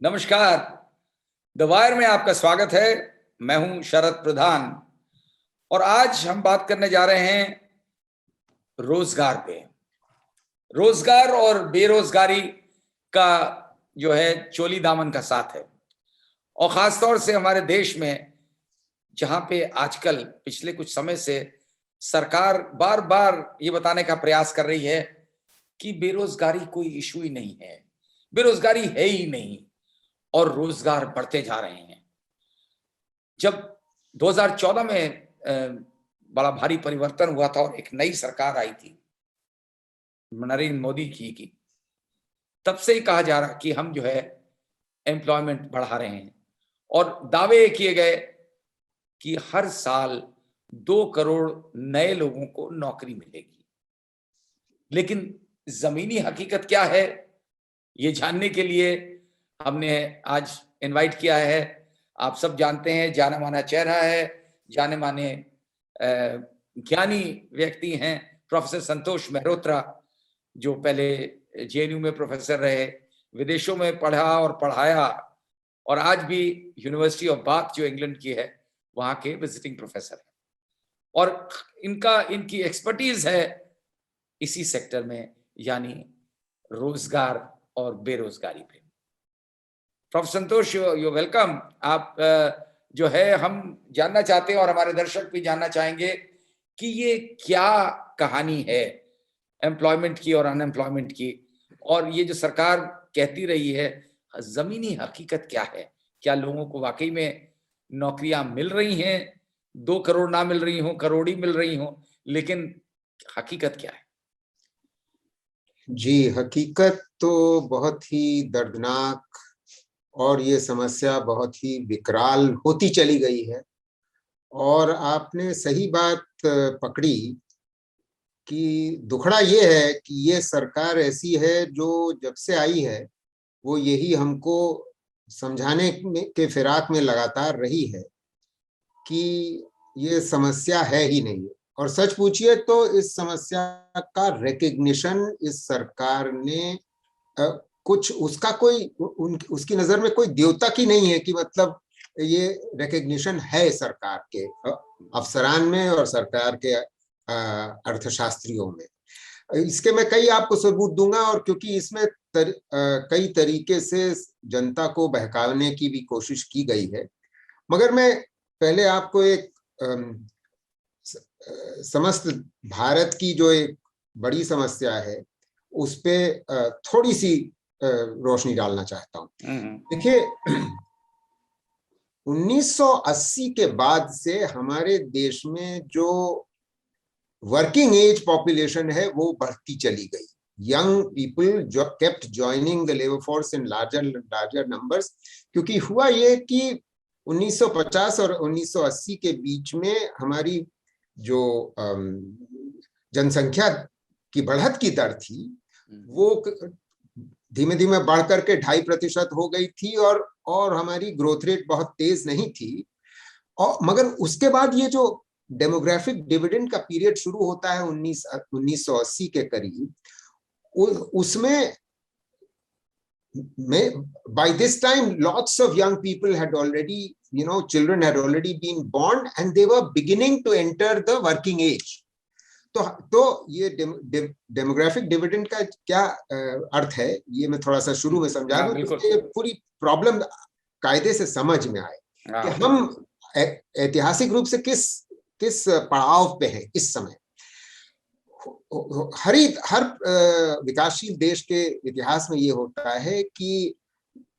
नमस्कार। The wire में आपका स्वागत है। मैं हूं शरद प्रधान और आज हम बात करने जा रहे हैं रोजगार पे। रोजगार और बेरोजगारी का जो है चोली दामन का साथ है और खासतौर से हमारे देश में, जहां पे आजकल पिछले कुछ समय से सरकार बार बार ये बताने का प्रयास कर रही है कि बेरोजगारी कोई इशू ही नहीं है, बेरोजगारी है ही नहीं और रोजगार बढ़ते जा रहे हैं। जब 2014 में बड़ा भारी परिवर्तन हुआ था और एक नई सरकार आई थी नरेंद्र मोदी की, तब से ही कहा जा रहा कि हम जो है एम्प्लॉयमेंट बढ़ा रहे हैं और दावे किए गए कि हर साल 2 करोड़ नए लोगों को नौकरी मिलेगी। लेकिन जमीनी हकीकत क्या है, ये जानने के लिए हमने आज इनवाइट किया है। आप सब जानते हैं, जाना माना चेहरा है, जाने माने ज्ञानी व्यक्ति हैं प्रोफेसर संतोष मेहरोत्रा, जो पहले जेएनयू में प्रोफेसर रहे, विदेशों में पढ़ा और पढ़ाया और आज भी यूनिवर्सिटी ऑफ बाथ जो इंग्लैंड की है वहां के विजिटिंग प्रोफेसर हैं और इनकी एक्सपर्टीज है इसी सेक्टर में, यानी रोजगार और बेरोजगारी पे। Professor Santosh, you welcome. आप जो है हम जानना चाहते हैं और हमारे दर्शक भी जानना चाहेंगे कि ये क्या कहानी है एम्प्लॉयमेंट की और अनएम्प्लॉयमेंट की, और ये जो सरकार कहती रही है जमीनी हकीकत क्या है। क्या लोगों को वाकई में नौकरियां मिल रही हैं? 2 करोड़ ना मिल रही हो, करोड़ी मिल रही हो, लेकिन हकीकत क्या है? जी, हकीकत तो बहुत ही दर्दनाक और ये समस्या बहुत ही विकराल होती चली गई है। और आपने सही बात पकड़ी कि दुखड़ा ये है कि ये सरकार ऐसी है जो जब से आई है वो यही हमको समझाने के फिराक में लगातार रही है कि ये समस्या है ही नहीं। और सच पूछिए तो इस समस्या का रिकग्निशन इस सरकार ने कुछ उसका कोई उसकी नजर में कोई द्योतक ही नहीं है कि मतलब ये रिकग्निशन है सरकार के अफसरान में और सरकार के अर्थशास्त्रियों में। इसके मैं कई आपको सबूत दूंगा, और क्योंकि इसमें कई तरीके से जनता को बहकाने की भी कोशिश की गई है, मगर मैं पहले आपको एक समस्त भारत की जो एक बड़ी समस्या है उस पे थोड़ी सी रोशनी डालना चाहता हूं। देखिए, 1980 के बाद से हमारे देश में जो वर्किंग एज पॉपुलेशन है वो बढ़ती चली गई। यंग पीपल जो kept joining the labour force in larger numbers, क्योंकि हुआ ये कि 1950 और 1980 के बीच में हमारी जो जनसंख्या की बढ़त की दर थी वो धीमे धीमे बढ़ करके 2.5% हो गई थी और हमारी ग्रोथ रेट बहुत तेज नहीं थी। और मगर उसके बाद ये जो डेमोग्राफिक डिविडेंड का पीरियड शुरू होता है 1980 के करीब, उसमें by this time lots of young people had already, children had already been born and they were beginning to enter the working age. तो ये डेमोग्राफिक डिविडेंड का क्या अर्थ है, ये मैं थोड़ा सा शुरू में समझा दूं तो ये पूरी प्रॉब्लम कायदे से समझ में आए कि हम ऐतिहासिक रूप से किस पड़ाव पे हैं इस समय। हर विकासशील देश के इतिहास में ये होता है कि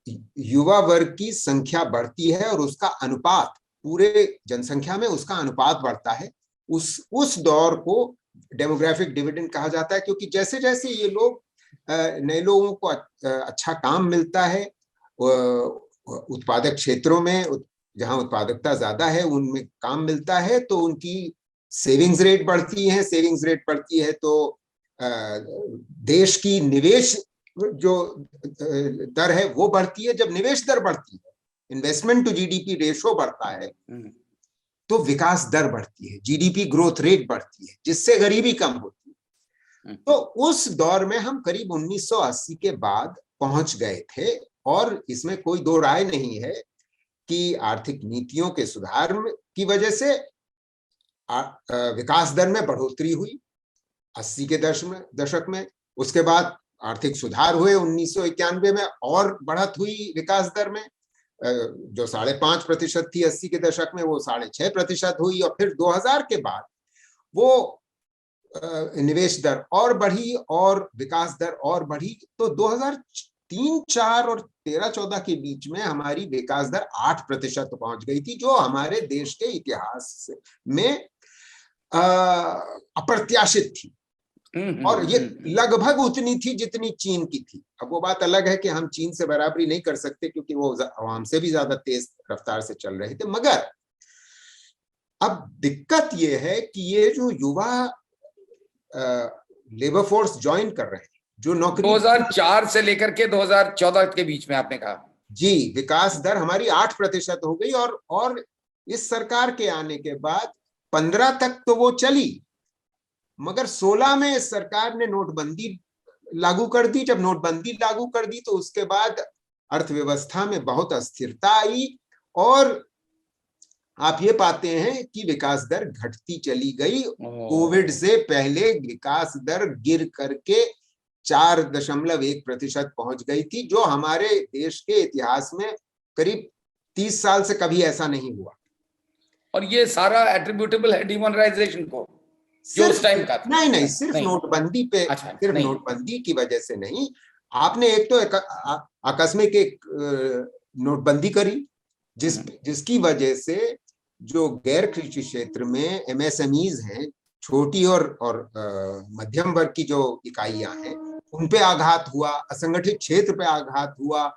युवा वर्ग की संख्या बढ़ती है और उसका अनुपात पूरे जनसंख्या में उसका अनुपात बढ़ता है। उस दौर को डेमोग्राफिक डिविडेंड कहा जाता है, क्योंकि जैसे जैसे ये लोग नए लोगों को अच्छा काम मिलता है उत्पादक क्षेत्रों में, जहां उत्पादकता ज्यादा है उनमें काम मिलता है, तो उनकी सेविंग्स रेट बढ़ती है। सेविंग्स रेट बढ़ती है तो देश की निवेश जो दर है वो बढ़ती है। जब निवेश दर बढ़ती है, इन्वेस्टमेंट टू जीडीपी रेशो बढ़ता है, तो विकास दर बढ़ती है, जीडीपी ग्रोथ रेट बढ़ती है, जिससे गरीबी कम होती है। तो उस दौर में हम करीब 1980 के बाद पहुंच गए थे और इसमें कोई दो राय नहीं है कि आर्थिक नीतियों के सुधार की वजह से विकास दर में बढ़ोतरी हुई 80 के दशक में। उसके बाद आर्थिक सुधार हुए 1991 में, और बढ़त हुई विकास दर में, जो 5.5% थी 80 के दशक में, वो 6.5% हुई। और फिर 2000 के बाद वो निवेश दर और बढ़ी और विकास दर और बढ़ी। तो 2003-04 और 13-14 के बीच में हमारी विकास दर 8% पहुंच गई थी, जो हमारे देश के इतिहास में अप्रत्याशित थी। और ये लगभग उतनी थी जितनी चीन की थी। अब वो बात अलग है कि हम चीन से बराबरी नहीं कर सकते क्योंकि वो हमसे भी ज्यादा तेज रफ्तार से चल रहे थे। मगर अब दिक्कत ये है कि ये जो युवा लेबर फोर्स ज्वाइन कर रहे हैं, जो नौकरी 2004 से लेकर के 2014 के बीच में आपने कहा, जी, विकास दर हमारी 8% हो गई। और इस सरकार के आने के बाद 15 तक तो वो चली, मगर 16 में इस सरकार ने नोटबंदी लागू कर दी। जब नोटबंदी लागू कर दी तो उसके बाद अर्थव्यवस्था में बहुत अस्थिरता आई, और आप ये पाते हैं कि विकास दर घटती चली गई। कोविड से पहले विकास दर गिर करके 4.1% पहुंच गई थी, जो हमारे देश के इतिहास में करीब 30 साल से कभी ऐसा नहीं हुआ। और ये सारा एट्रीब्यूटेबल है डिमोनेटाइजेशन को, जो उस टाइम का था? नहीं, सिर्फ नोटबंदी पे, सिर्फ नोटबंदी की वजह से नहीं। आपने एक तो आकस्मिक एक नोटबंदी करी, जिसकी वजह से जो गैर कृषि क्षेत्र में MSMEs हैं, छोटी और मध्यम वर्ग की जो इकाइयां हैं, उन पे आघात हुआ, असंगठित क्षेत्र पे आघात हुआ,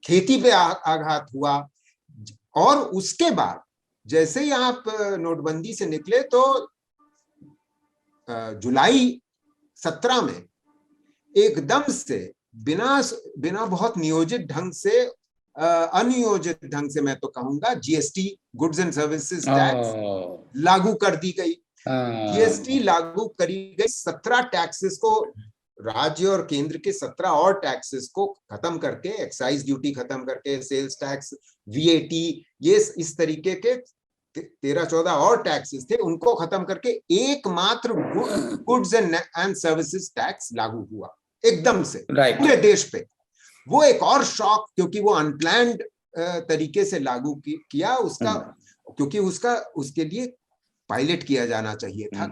खेती पे आघात हुआ। और उसके बाद जैसे ही आप नोटबंदी से निकले तो जुलाई 17 में एकदम से बिना बहुत नियोजित ढंग से, अनियोजित ढंग से मैं तो कहूंगा, GST, goods and services tax लागू कर दी गई। GST लागू करी गई। 17 टैक्सेस को, राज्य और केंद्र के 17 और टैक्सेस को खत्म करके, एक्साइज ड्यूटी खत्म करके, सेल्स टैक्स, VAT, ये इस तरीके के 13-14 और टैक्सेस थे, उनको खत्म करके एकमात्र गुड्स एंड सर्विसेज टैक्स लागू हुआ एकदम से पूरे देश पे। वो एक और शॉक, क्योंकि वो अनप्लान्ड तरीके से लागू किया उसका, क्योंकि उसके लिए पायलट किया जाना चाहिए था।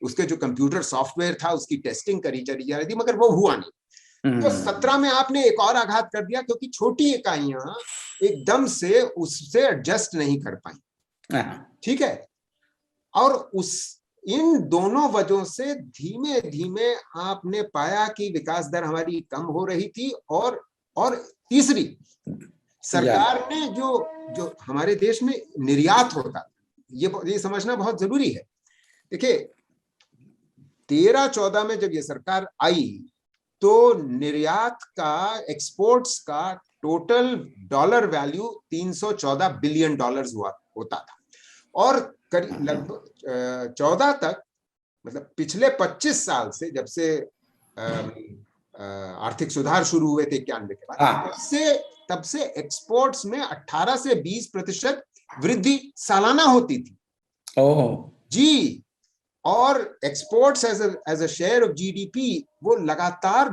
उसके जो कंप्यूटर सॉफ्टवेयर था उसकी टेस्टिंग करी जा रही थी, मगर वो हुआ नहीं। तो 17 में आपने एक और आघात कर दिया, क्योंकि छोटी इकाइयां एकदम से उससे एडजस्ट नहीं कर पाई। ठीक है। और इन दोनों वजहों से धीमे धीमे आपने पाया कि विकास दर हमारी कम हो रही थी। और तीसरी, सरकार ने जो हमारे देश में निर्यात होता, ये समझना बहुत जरूरी है। देखिए, 13-14 में जब ये सरकार आई तो निर्यात का, एक्सपोर्ट्स का टोटल डॉलर वैल्यू $314 बिलियन होता था। और लगभग 14 तक, मतलब पिछले 25 साल से, जब से आर्थिक सुधार शुरू हुए थे 91 के बाद, तब से एक्सपोर्ट्स में 18 से 20% वृद्धि सालाना होती थी। जी। और exports as a share of GDP वो लगातार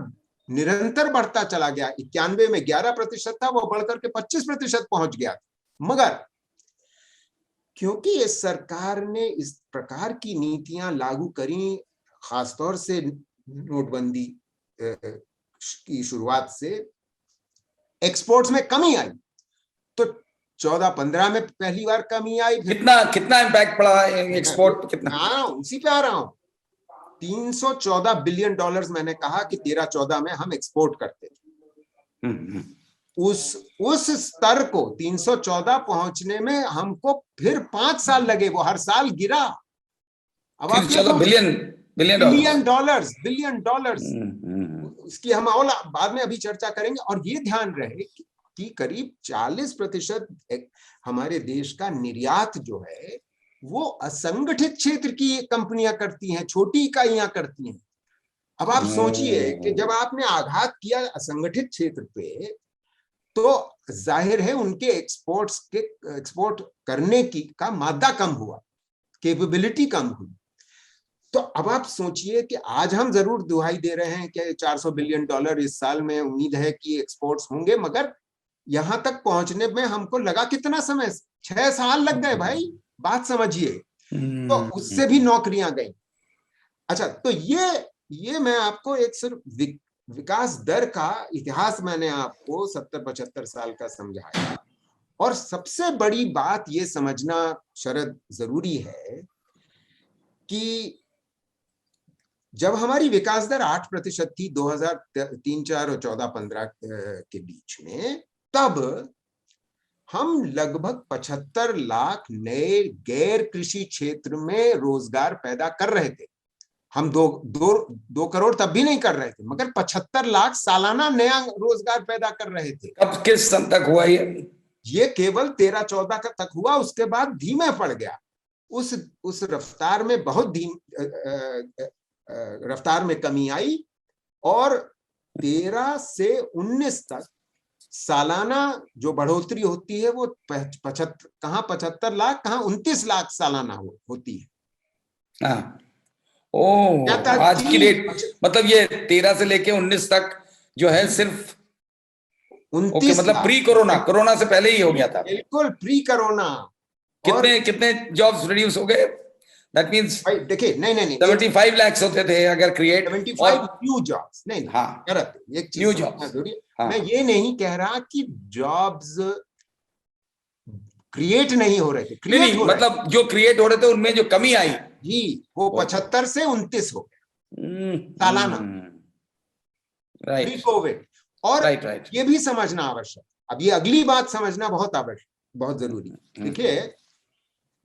निरंतर बढ़ता चला गया। 91 में 11% था, वो बढ़कर के 25% पहुंच गया। मगर क्योंकि इस सरकार ने इस प्रकार की नीतियां लागू करी, खासतौर से नोटबंदी की शुरुआत से एक्सपोर्ट्स में कमी आई। तो 14-15 में पहली बार कमी आई। कितना इम्पैक्ट पड़ा एक्सपोर्ट, कितना? उसी पे आ रहा हूं। $314 बिलियन मैंने कहा कि 13-14 में हम एक्सपोर्ट करते थे। उस स्तर को 314 पहुंचने में हमको फिर 5 साल लगे। वो हर साल गिरा। अब आप बिलियन डॉलर्स उसकी हम और बाद में अभी चर्चा करेंगे। और ये ध्यान रहे कि करीब 40% हमारे देश का निर्यात जो है वो असंगठित क्षेत्र की कंपनियां करती हैं, छोटी इकाइयां करती हैं। अब आप सोचिए कि जब आपने आघात किया असंगठित क्षेत्र पे, तो जाहिर है उनके एक्सपोर्ट करने की का मादा कम हुआ, कैपेबिलिटी कम हुई। तो अब आप सोचिए कि आज हम जरूर दुहाई दे रहे हैं कि $400 बिलियन इस साल में उम्मीद है कि एक्सपोर्ट्स होंगे, मगर यहां तक पहुंचने में हमको लगा कितना समय, 6 साल लग गए भाई, बात समझिए। तो उससे भी नौकरियां गई। अच्छा, तो ये मैं आपको एक सिर्फ विकास दर का इतिहास मैंने आपको 70-75 साल का समझाया। और सबसे बड़ी बात ये समझना शरद जरूरी है कि जब हमारी विकास दर 8% थी 2003-4 और 14-15 के बीच में, तब हम लगभग 75 लाख नए गैर कृषि क्षेत्र में रोजगार पैदा कर रहे थे। हम दो करोड़ तब भी नहीं कर रहे थे, मगर 75 लाख सालाना नया रोजगार पैदा कर रहे थे। अब किस सन तक हुआ ये केवल 13-14 का तक हुआ, उसके बाद धीमे पड़ गया। उस रफ्तार में बहुत रफ्तार में कमी आई, और 13 से 19 तक सालाना जो बढ़ोतरी होती है वो 75 लाख, कहाँ 29 लाख सालाना होती है। हाँ। ओह, आज की डेट मतलब ये 13 से लेके 19 तक जो है सिर्फ 29 मतलब प्री कोरोना, कोरोना से पहले ही हो गया था। बिल्कुल प्री कोरोना। कितने जॉब्स रिड्यूस हो गए? दैट मींस देखिए, नहीं 75 लाख होते थे अगर क्रिएट, 75 न्यू जॉब्स, नहीं हाँ, एक चीज न्यू जॉब्स। हाँ, मैं ये नहीं कह रहा कि जॉब्स क्रिएट नहीं हो रहे थे, नहीं, मतलब जो क्रिएट हो रहे थे उनमें जो कमी आई जी, वो 75 से 29 हो गए सालाना, प्री कोविड। और ये भी समझना आवश्यक, अब ये अगली बात समझना बहुत आवश्यक, बहुत जरूरी। देखिए,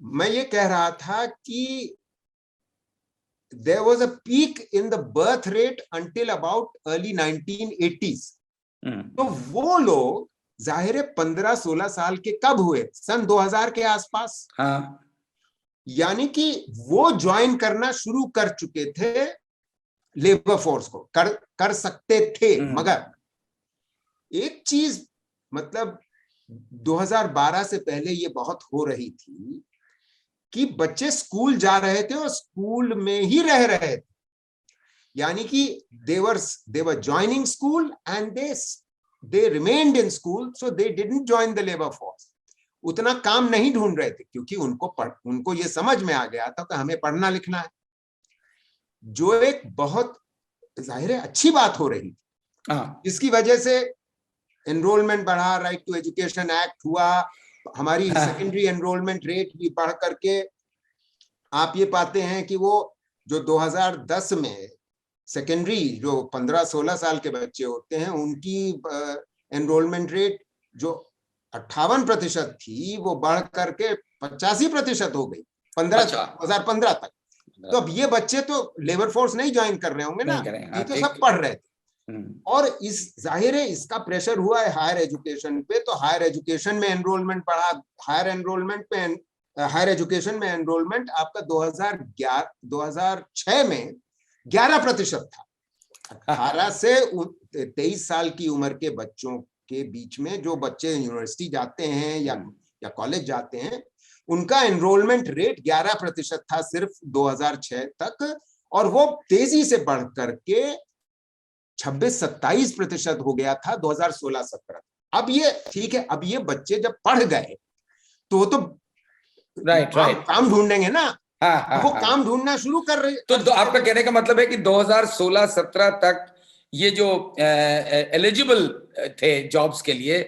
मैं ये कह रहा था कि there was a peak in the birth rate until about early 1980s। तो वो लोग जाहिर है 15-16 साल के कब हुए? सन 2000 के आसपास। हाँ। यानी कि वो ज्वाइन करना शुरू कर चुके थे लेबर फोर्स को, कर सकते थे। मगर एक चीज, मतलब 2012 से पहले ये बहुत हो रही थी कि बच्चे स्कूल जा रहे थे और स्कूल में ही रह रहे थे। यानी कि they were joining school and they remained in school, so they didn't join the labor force। उतना काम नहीं ढूंढ रहे थे, क्योंकि उनको ये समझ में आ गया था कि हमें पढ़ना लिखना है, जो एक बहुत जाहिर है अच्छी बात हो रही थी। इसकी वजह से एनरोलमेंट बढ़ा, राइट टू एजुकेशन एक्ट हुआ, हमारी सेकेंडरी एनरोलमेंट रेट भी बढ़ करके आप ये पाते हैं कि वो जो 2010 में सेकेंडरी जो 15-16 साल के बच्चे होते हैं उनकी एनरोलमेंट रेट जो 58% थी वो बढ़ करके 85% हो गई 2015 तक। तो अब ये बच्चे तो लेबर फोर्स नहीं ज्वाइन कर रहे होंगे ना, ये तो सब पढ़ रहे थे। और इस जाहिर है इसका प्रेशर हुआ है हायर एजुकेशन पे, तो हायर एजुकेशन में एनरोलमेंट बढ़ा। हायर एजुकेशन में एनरोलमेंट आपका 2006 में 11% था। 18 से 23 साल की उम्र के बच्चों के बीच में जो बच्चे यूनिवर्सिटी जाते हैं या कॉलेज जाते हैं, उनका एनरोलमेंट रेट 11% था सिर्फ 2006 तक, और वो तेजी से बढ़ करके 26-27% हो गया था 2016-17। अब ये ठीक है, अब ये बच्चे जब पढ़ गए तो काम ढूंढेंगे ना। वो काम ढूंढना शुरू कर रहे। तो आपका कहने का मतलब है कि 2016-17 तक ये जो एलिजिबल थे जॉब्स के लिए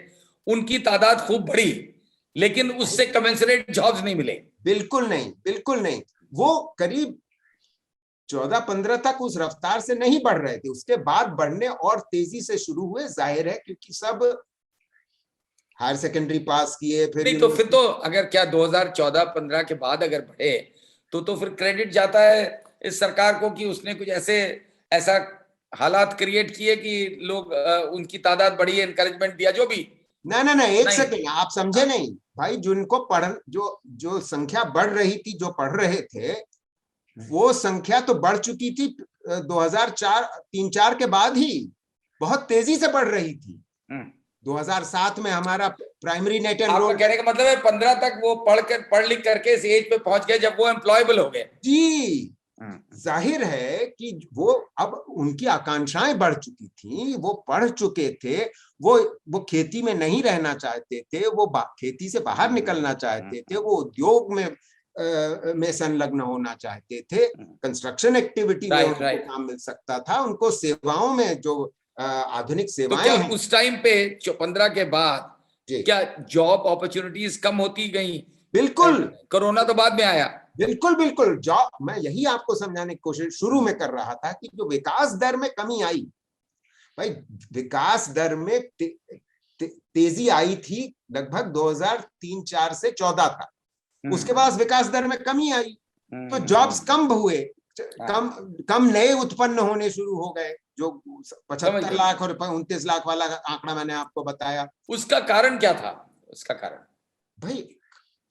उनकी तादाद खूब बढ़ी, लेकिन उससे कमेंसरेट जॉब्स नहीं मिले। बिल्कुल नहीं, बिल्कुल नहीं। वो करीब 14-15 तक उस रफ्तार से नहीं बढ़ रहे थे, उसके बाद बढ़ने और तेजी से शुरू हुए। जाहिर है क्योंकि सब हायर सेकेंडरी पास किए, फिर तो अगर क्या 2014-15 के बाद अगर बढ़े तो फिर क्रेडिट जाता है इस सरकार को कि उसने कुछ ऐसा हालात क्रिएट किए कि लोग उनकी तादाद बढ़ी, एनकरेजमेंट दिया, जो भी। ना एक सेकंड, आप समझे नहीं भाई। जिनको जो संख्या बढ़ रही थी, जो पढ़ रहे थे, वो संख्या तो बढ़ चुकी थी 2003-4 के बाद ही बहुत तेजी से बढ़ रही थी। 2007 में हमारा प्राइमरी नेट आपका कहने का मतलब है 15 तक वो पढ़ लिख करके इस एज पे पहुंच गए जब वो एम्प्लॉयबल हो गए। जी, जाहिर है कि वो अब उनकी आकांक्षाएं बढ़ चुकी थी, वो पढ़ चुके थे, वो खेती में नहीं रहना चाहते थे, वो खेती से बाहर निकलना चाहते थे, वो उद्योग में संलग्न होना चाहते थे, कंस्ट्रक्शन एक्टिविटी में उनको काम मिल सकता था, उनको सेवाओं में जो आधुनिक सेवाएं तो क्या हैं। उस टाइम पे 15 के बाद क्या जॉब अपॉर्चुनिटीज कम होती गई? बिल्कुल, कोरोना तो बाद में आया। बिल्कुल बिल्कुल, जॉब, मैं यही आपको समझाने की कोशिश शुरू में कर रहा था कि जो विकास दर में कमी आई, भाई विकास दर में तेजी आई थी लगभग 2003-4 से 14 तक, उसके बाद विकास दर में कमी आई, तो जॉब्स कम हुए, कम नए उत्पन्न होने शुरू हो गए, जो 75 लाख और 29 लाख वाला आंकड़ा मैंने आपको बताया। उसका कारण क्या था? उसका कारण भाई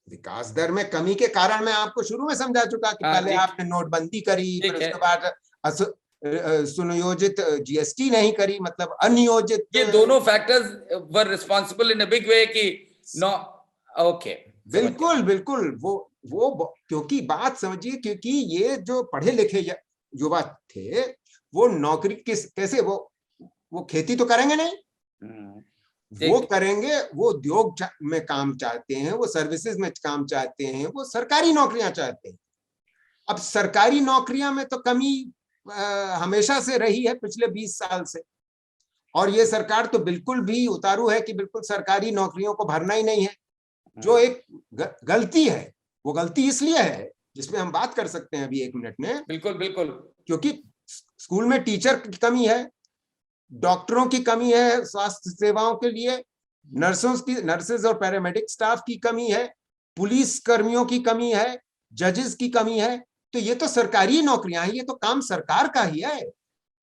विकास दर में कमी के कारण मैं आपको शुरू में समझा चुका कि पहले आपने नोटबंदी करी, फिर उसके बाद सुनियोजित जीएसटी नहीं करी, मतलब अनियोजित। ये दोनों factors were responsible in a big way कि नो। ओके, बिल्कुल बिल्कुल, वो क्योंकि बात समझिए, क्योंकि ये जो पढ़े लिखे युवा थे वो नौकरी कैसे, वो खेती तो करेंगे नहीं, वो करेंगे, वो उद्योग में काम चाहते हैं, वो सर्विसेज में काम चाहते हैं, वो सरकारी नौकरियां चाहते हैं। अब सरकारी नौकरियां में तो कमी हमेशा से रही है पिछले 20 साल से, और ये सरकार तो बिल्कुल भी उतारू है कि बिल्कुल सरकारी नौकरियों को भरना ही नहीं है, जो एक गलती है। वो गलती इसलिए है, जिसमें हम बात कर सकते हैं अभी 1 मिनट में। बिल्कुल बिल्कुल, क्योंकि स्कूल में टीचर की कमी है, डॉक्टरों की कमी है स्वास्थ्य सेवाओं के लिए, नर्सेज और पैरामेडिक स्टाफ की कमी है, पुलिस कर्मियों की कमी है, जजेस की कमी है। तो ये तो सरकारी नौकरियां हैं, ये तो काम सरकार का ही है।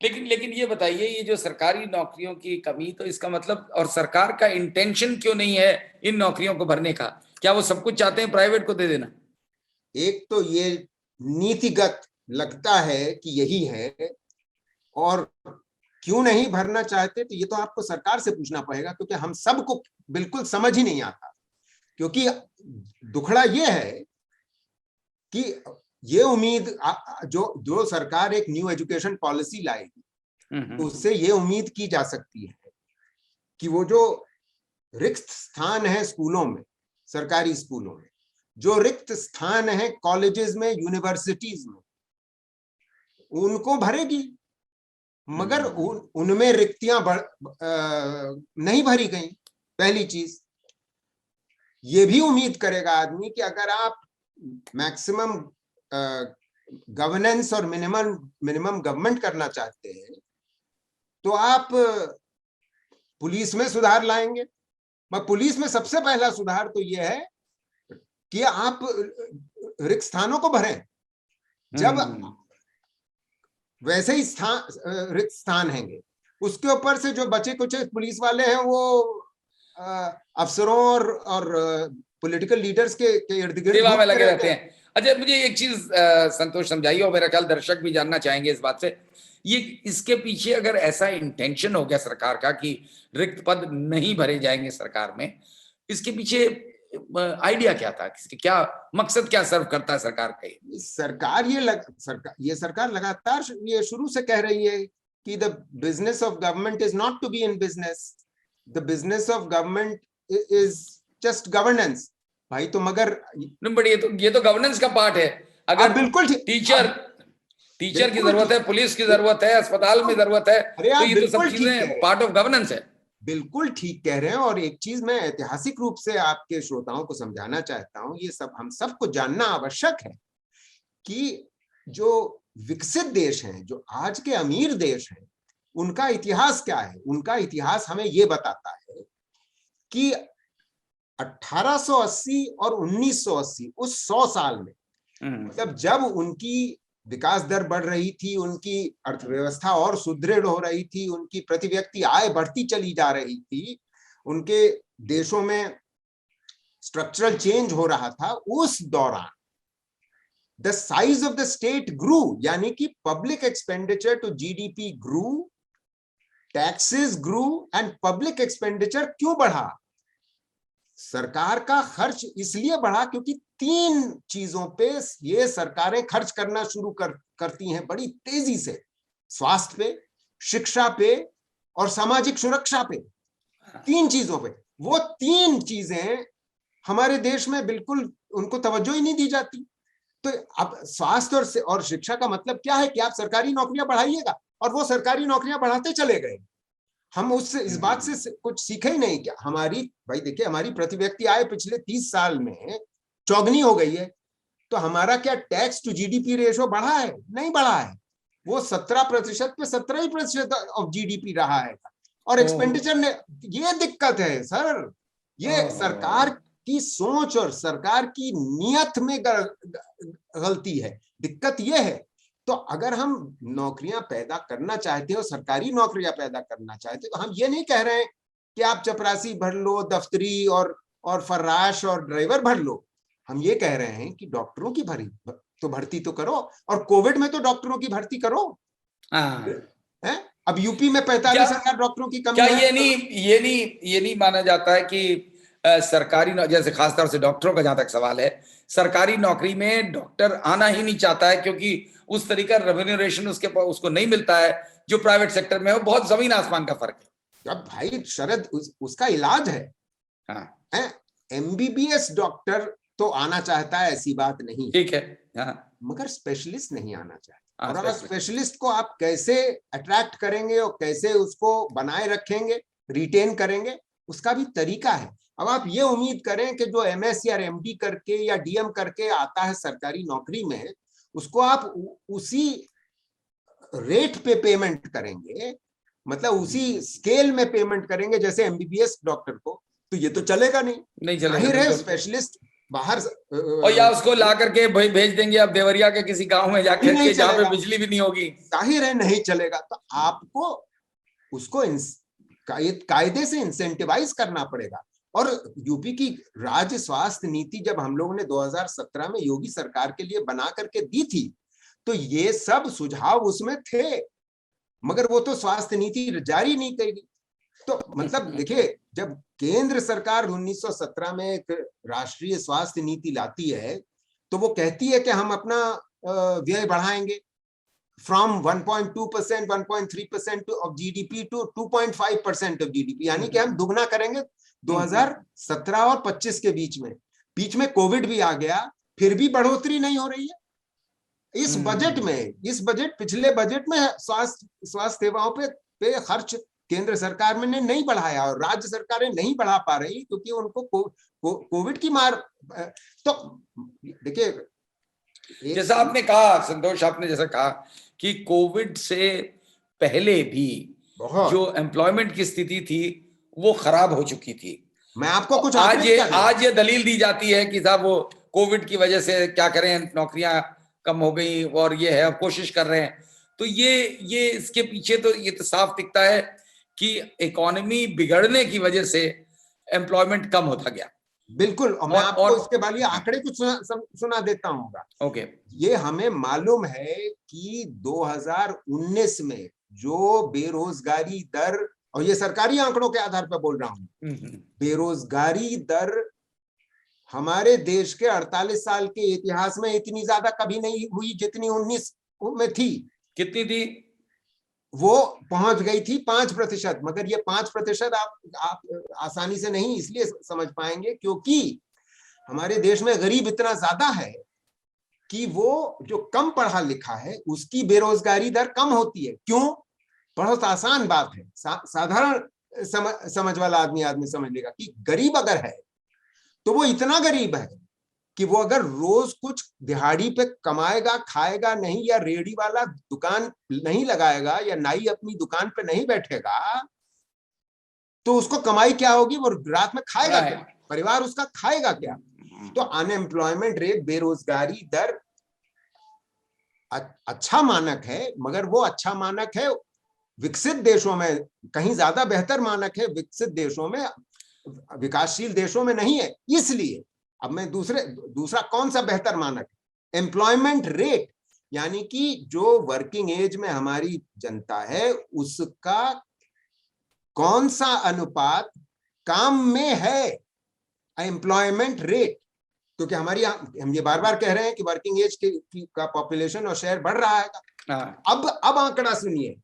लेकिन ये बताइए, ये जो सरकारी नौकरियों की कमी, तो इसका मतलब, और सरकार का इंटेंशन क्यों नहीं है इन नौकरियों को भरने का? क्या वो सब कुछ चाहते हैं प्राइवेट को दे देना? एक तो ये नीतिगत लगता है कि यही है, और क्यों नहीं भरना चाहते तो ये तो आपको सरकार से पूछना पड़ेगा, क्योंकि हम सबको बिल्कुल समझ ही नहीं आता। क्योंकि दुखड़ा ये है कि ये उम्मीद जो सरकार एक न्यू एजुकेशन पॉलिसी लाएगी, तो उससे ये उम्मीद की जा सकती है कि वो जो रिक्त स्थान है स्कूलों में, सरकारी स्कूलों में, जो रिक्त स्थान है कॉलेजेस में, यूनिवर्सिटीज में, उनको भरेगी। मगर उनमें रिक्तियां नहीं भरी गई। पहली चीज ये भी उम्मीद करेगा आदमी कि अगर आप मैक्सिमम गवर्नेंस और मिनिमम गवर्नमेंट करना चाहते हैं तो आप पुलिस में सुधार लाएंगे। पुलिस में सबसे पहला सुधार तो ये है कि आप रिक्त स्थानों को भरें। जब वैसे ही रिक्त स्थान हैंगे, उसके ऊपर से जो बचे कुछ पुलिस वाले हैं वो अफसरों और पॉलिटिकल लीडर्स के इर्द गिर्द सेवा में लगे रहते हैं। अच्छा, मुझे एक चीज संतोष समझाइए, और मेरा ख्याल दर्शक भी जानना चाहेंगे इस बात से, ये इसके पीछे अगर ऐसा इंटेंशन हो गया सरकार का कि रिक्त पद नहीं भरे जाएंगे सरकार में, इसके पीछे आइडिया क्या था? क्या मकसद, क्या सर्व करता है सरकार का? ये सरकार लगातार ये शुरू से कह रही है कि the business of government is not to be in business, the business of government is just governance. भाई तो मगर बट ये तो गवर्नेंस का पार्ट है। अगर बिल्कुल टीचर की जरूरत है, पुलिस की जरूरत है, अस्पताल में जरूरत है, तो ये तो सब चीजें पार्ट ऑफ गवर्नेंस है। बिल्कुल ठीक कह रहे हैं। और एक चीज मैं ऐतिहासिक रूप से आपके श्रोताओं को समझाना चाहता हूं, ये सब हम सबको जानना आवश्यक है कि जो विकसित देश हैं, जो आज के अमीर देश हैं, उनका इतिहास क्या है। उनका इतिहास हमें ये बताता है कि 1880 और 1980, उस 100 साल में, मतलब जब उनकी विकास दर बढ़ रही थी, उनकी अर्थव्यवस्था और सुदृढ़ हो रही थी, उनकी प्रति व्यक्ति आय बढ़ती चली जा रही थी, उनके देशों में स्ट्रक्चरल चेंज हो रहा था, उस दौरान the size of the state grew, यानी कि public expenditure to GDP grew, taxes grew and public expenditure क्यों बढ़ा? सरकार का खर्च इसलिए बढ़ा क्योंकि 3 चीजों पे ये सरकारें खर्च करना शुरू करती हैं बड़ी तेजी से, स्वास्थ्य पे, शिक्षा पे और सामाजिक सुरक्षा पे। 3 चीजों पे। वो 3 चीजें हमारे देश में बिल्कुल उनको तवज्जो ही नहीं दी जाती। तो अब स्वास्थ्य और शिक्षा का मतलब क्या है कि आप सरकारी नौकरियां बढ़ाइएगा, और वो सरकारी नौकरियां बढ़ाते चले गए। हम उससे इस बात से कुछ सीखे ही नहीं। क्या हमारी, भाई देखिए, हमारी प्रति व्यक्ति आय पिछले 30 साल में चौगुनी हो गई है। तो हमारा क्या टैक्स टू जीडीपी रेशो बढ़ा है? नहीं बढ़ा है। वो 17% पे 17% ऑफ जीडीपी रहा है। और एक्सपेंडिचर ने, ये दिक्कत है सर। ये सरकार की सोच और सरकार की नीयत में गलती है। दिक्कत ये है। तो अगर हम नौकरियां पैदा करना चाहते हैं और सरकारी नौकरियां पैदा करना चाहते हैं, तो हम ये नहीं कह रहे हैं कि आप चपरासी भर लो, दफ्तरी और फर्राश और ड्राइवर भर लो। हम ये कह रहे हैं कि डॉक्टरों की भर्ती तो करो, और कोविड में तो डॉक्टरों की भर्ती करो। है? अब यूपी में 45,000 डॉक्टरों की कमी क्या है। ये नहीं माना जाता है कि सरकारी जैसे खासतौर से डॉक्टरों का जहां तक सवाल है, सरकारी नौकरी में डॉक्टर आना ही नहीं चाहता है क्योंकि उस तरीका रेम्यूनरेशन उसको नहीं मिलता है जो प्राइवेट सेक्टर में हो। बहुत जमीन आसमान का फर्क है। अब भाई शरद, उसका इलाज है। हाँ, एमबीबीएस डॉक्टर तो आना चाहता है, ऐसी बात नहीं, ठीक है। हाँ। मगर स्पेशलिस्ट नहीं आना चाहता। और अब स्पेशलिस्ट को आप कैसे अट्रैक्ट करेंगे और कैसे उसको बनाए रखेंगे, रिटेन करेंगे, उसका भी तरीका है। अब आप ये उम्मीद करें कि जो एमएस या एमडी करके या डीएम करके आता है सरकारी नौकरी में, उसको आप उसी रेट पे पेमेंट करेंगे, मतलब उसी स्केल में पेमेंट करेंगे जैसे एमबीबीएस डॉक्टर को, तो ये तो चलेगा नहीं चलेगा। जाहिर है स्पेशलिस्ट बाहर, और या उसको ला करके भेज देंगे आप देवरिया के किसी गांव में जाके जहां पे बिजली भी नहीं होगी। जाहिर है नहीं चलेगा। तो आपको उसको कायदे से इंसेंटिवाइज करना पड़ेगा। और यूपी की राज्य स्वास्थ्य नीति जब हम लोगों ने 2017 में योगी सरकार के लिए बना करके दी थी, तो ये सब सुझाव उसमें थे, मगर वो तो स्वास्थ्य नीति जारी नहीं करी। तो मतलब देखिए, जब केंद्र सरकार 1917 में एक राष्ट्रीय स्वास्थ्य नीति लाती है, तो वो कहती है कि हम अपना व्यय बढ़ाएंगे from 1.2%, 1.3% of GDP to 2.5% of GDP, यानी कि हम दुगना करेंगे 2017 और 25 के बीच में कोविड भी आ गया, फिर भी बढ़ोतरी नहीं हो रही है। इस बजट पिछले बजट में स्वास्थ्य सेवाओं पे खर्च केंद्र सरकार में ने नहीं बढ़ाया, और राज्य सरकारें नहीं बढ़ा पा रही क्योंकि उनको कोविड की मार। तो देखिए, जैसा आपने कहा संतोष, आपने जैसा कहा कि कोविड से पहले भी जो एम्प्लॉयमेंट की स्थिति थी वो खराब हो चुकी थी। मैं आपको कुछ आज ये दलील दी जाती है कि साहब वो कोविड की वजह से क्या करें, नौकरियां कम हो गई और ये है, कोशिश कर रहे हैं। तो ये इसके पीछे तो ये तो साफ दिखता है कि इकोनॉमी बिगड़ने की वजह से एम्प्लॉयमेंट कम होता गया। बिल्कुल। और मैं आपको इसके बारे में आंकड़े कुछ सुना देता हूँ। ओके। ये हमें मालूम है कि 2019 में जो बेरोजगारी दर, और ये सरकारी आंकड़ों के आधार पर बोल रहा हूं, बेरोजगारी दर हमारे देश के 48 साल के इतिहास में इतनी ज्यादा कभी नहीं हुई जितनी 19 में थी। कितनी थी? वो पहुंच गई थी 5%। मगर ये 5% आप आसानी से नहीं इसलिए समझ पाएंगे क्योंकि हमारे देश में गरीब इतना ज्यादा है कि वो जो कम पढ़ा लिखा है उसकी बेरोजगारी दर कम होती है। क्यों? बहुत आसान बात है, साधारण समझ वाला आदमी समझ लेगा कि गरीब अगर है तो वो इतना गरीब है कि वो अगर रोज कुछ दिहाड़ी पे कमाएगा, खाएगा नहीं, या रेहड़ी वाला दुकान नहीं लगाएगा, या नाई अपनी दुकान पे नहीं बैठेगा, तो उसको कमाई क्या होगी? वो रात में खाएगा क्या? परिवार उसका खाएगा क्या? तो अनएम्प्लॉयमेंट रेट, बेरोजगारी दर अच्छा मानक है, मगर वो अच्छा मानक है विकसित देशों में, कहीं ज्यादा बेहतर मानक है विकसित देशों में, विकासशील देशों में नहीं है। इसलिए अब मैं दूसरा कौन सा बेहतर मानक है? एम्प्लॉयमेंट रेट यानी कि जो वर्किंग एज में हमारी जनता है उसका कौन सा अनुपात काम में है, एम्प्लॉयमेंट रेट। क्योंकि हमारी हम ये बार बार कह रहे हैं कि वर्किंग एज का पॉपुलेशन और शेयर बढ़ रहा है। अब आंकड़ा सुनिए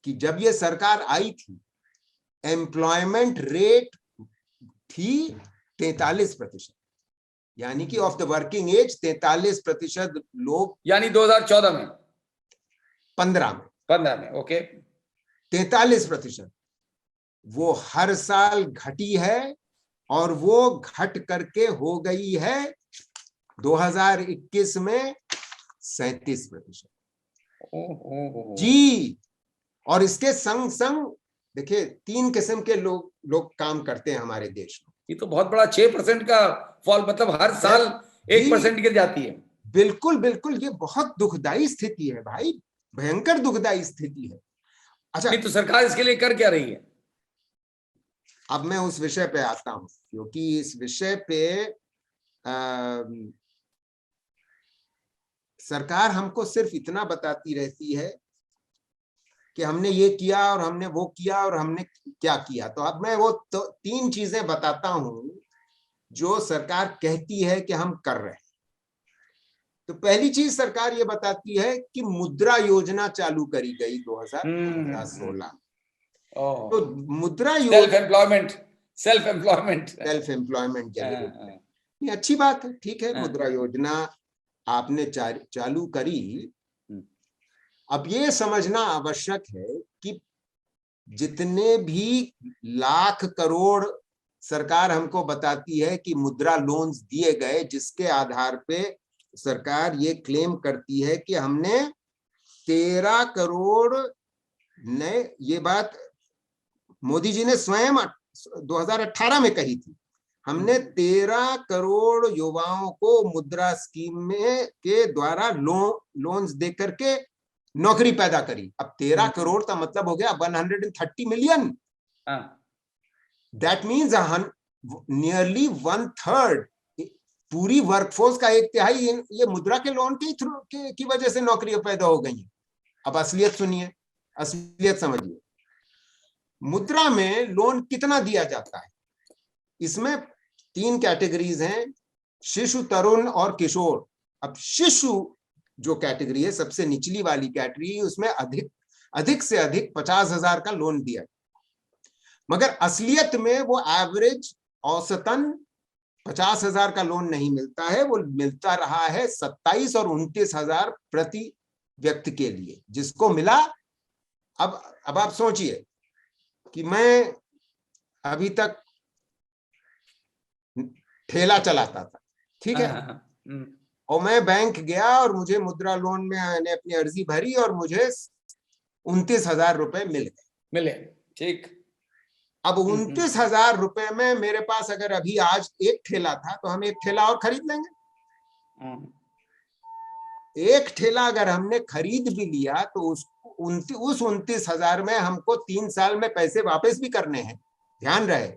कि जब ये सरकार आई थी एम्प्लॉयमेंट रेट थी 43%, यानी कि ऑफ द वर्किंग एज 43% लोग, यानी 2014 में 15 में ओके 43%। वो हर साल घटी है और वो घट करके हो गई है 2021 में 37%। जी, और इसके संग संग देखिए 3 किस्म के लोग काम करते हैं हमारे देश में। ये तो बहुत बड़ा 6% का फॉल, मतलब हर साल 1% गिर जाती है। बिल्कुल बिल्कुल, ये बहुत दुखदाई स्थिति है भाई, भयंकर दुखदाई स्थिति है। अच्छा, नहीं तो सरकार इसके लिए कर क्या रही है? अब मैं उस विषय पे आता हूं, क्योंकि इस विषय पे सरकार हमको सिर्फ इतना बताती रहती है कि हमने ये किया और हमने वो किया और हमने क्या किया। तो अब मैं वो 3 चीजें बताता हूं जो सरकार कहती है कि हम कर रहे हैं। तो पहली चीज सरकार ये बताती है कि मुद्रा योजना चालू करी गई 2016। तो मुद्रा सेल्फ एम्प्लॉयमेंट ये अच्छी बात है, ठीक है, मुद्रा योजना आपने चालू करी। अब ये समझना आवश्यक है कि जितने भी लाख करोड़ सरकार हमको बताती है कि मुद्रा लोन्स दिए गए, जिसके आधार पे सरकार ये क्लेम करती है कि हमने 13 करोड़ नए, ये बात मोदी जी ने स्वयं 2018 में कही थी, हमने 13 करोड़ युवाओं को मुद्रा स्कीम में के द्वारा लोन्स दे करके नौकरी पैदा करी। अब 13 करोड़ का मतलब हो गया 130 मिलियन। दैट मीन्स नियरली 1/3 पूरी वर्कफोर्स का 1/3 ये मुद्रा के लोन के थ्रू की वजह से नौकरियां पैदा हो गई हैं। अब असलियत सुनिए, असलियत समझिए। मुद्रा में लोन कितना दिया जाता है? इसमें 3 कैटेगरीज हैं, शिशु, तरुण और किशोर। अब शिशु जो कैटेगरी है, सबसे निचली वाली कैटेगरी, उसमें अधिक से अधिक 50,000 का लोन दिया, मगर असलियत में वो एवरेज औसतन 50,000 का लोन नहीं मिलता है। वो मिलता रहा है 27 और 29,000 प्रति व्यक्ति के लिए, जिसको मिला। अब आप सोचिए कि मैं अभी तक ठेला चलाता था, ठीक है, और मैं बैंक गया और मुझे मुद्रा लोन में मैंने अपनी अर्जी भरी और मुझे 29,000 रुपए मिले, ठीक। अब 29,000 रुपए में मेरे पास अगर अभी आज एक ठेला था तो हम एक ठेला और खरीद लेंगे। एक ठेला अगर हमने खरीद भी लिया तो उस 29,000 में हमको 3 साल में पैसे वापस भी करने हैं, ध्यान रहे।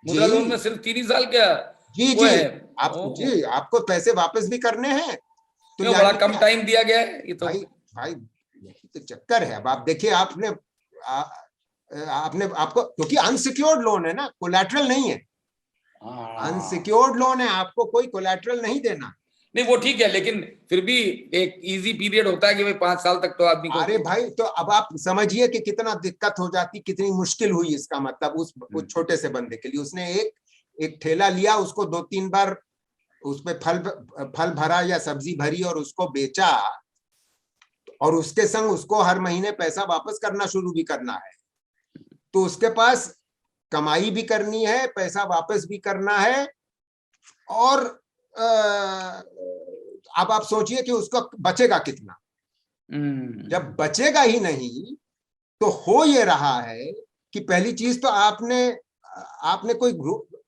मुद्रा लोन में सिर्फ 3 साल क्या? जी आपको पैसे वापस भी करने हैं। तो बड़ा कम टाइम दिया गया है ये तो। भाई यही तो चक्कर है। अब आप देखिए, आपको, क्योंकि अनसिक्योर्ड लोन है ना, कोलैटरल नहीं है। अनसिक्योर्ड लोन है, आपको कोई कोलैटरल नहीं देना। नहीं वो ठीक है, लेकिन फिर भी एक इजी पीरियड होता है कि भाई 5 साल तक तो आदमी को। अरे भाई, तो अब आप समझिए कि कितना दिक्कत हो जाती, कितनी मुश्किल हुई। इसका मतलब उस छोटे से बंदे के लिए, उसने एक ठेला लिया, उसको 2-3 बार उसमें फल भरा या सब्जी भरी और उसको बेचा, और उसके संग उसको हर महीने पैसा वापस करना शुरू भी करना है। तो उसके पास कमाई भी करनी है, पैसा वापस भी करना है, और अब आप सोचिए कि उसको बचेगा कितना। जब बचेगा ही नहीं तो हो ये रहा है कि पहली चीज तो आपने कोई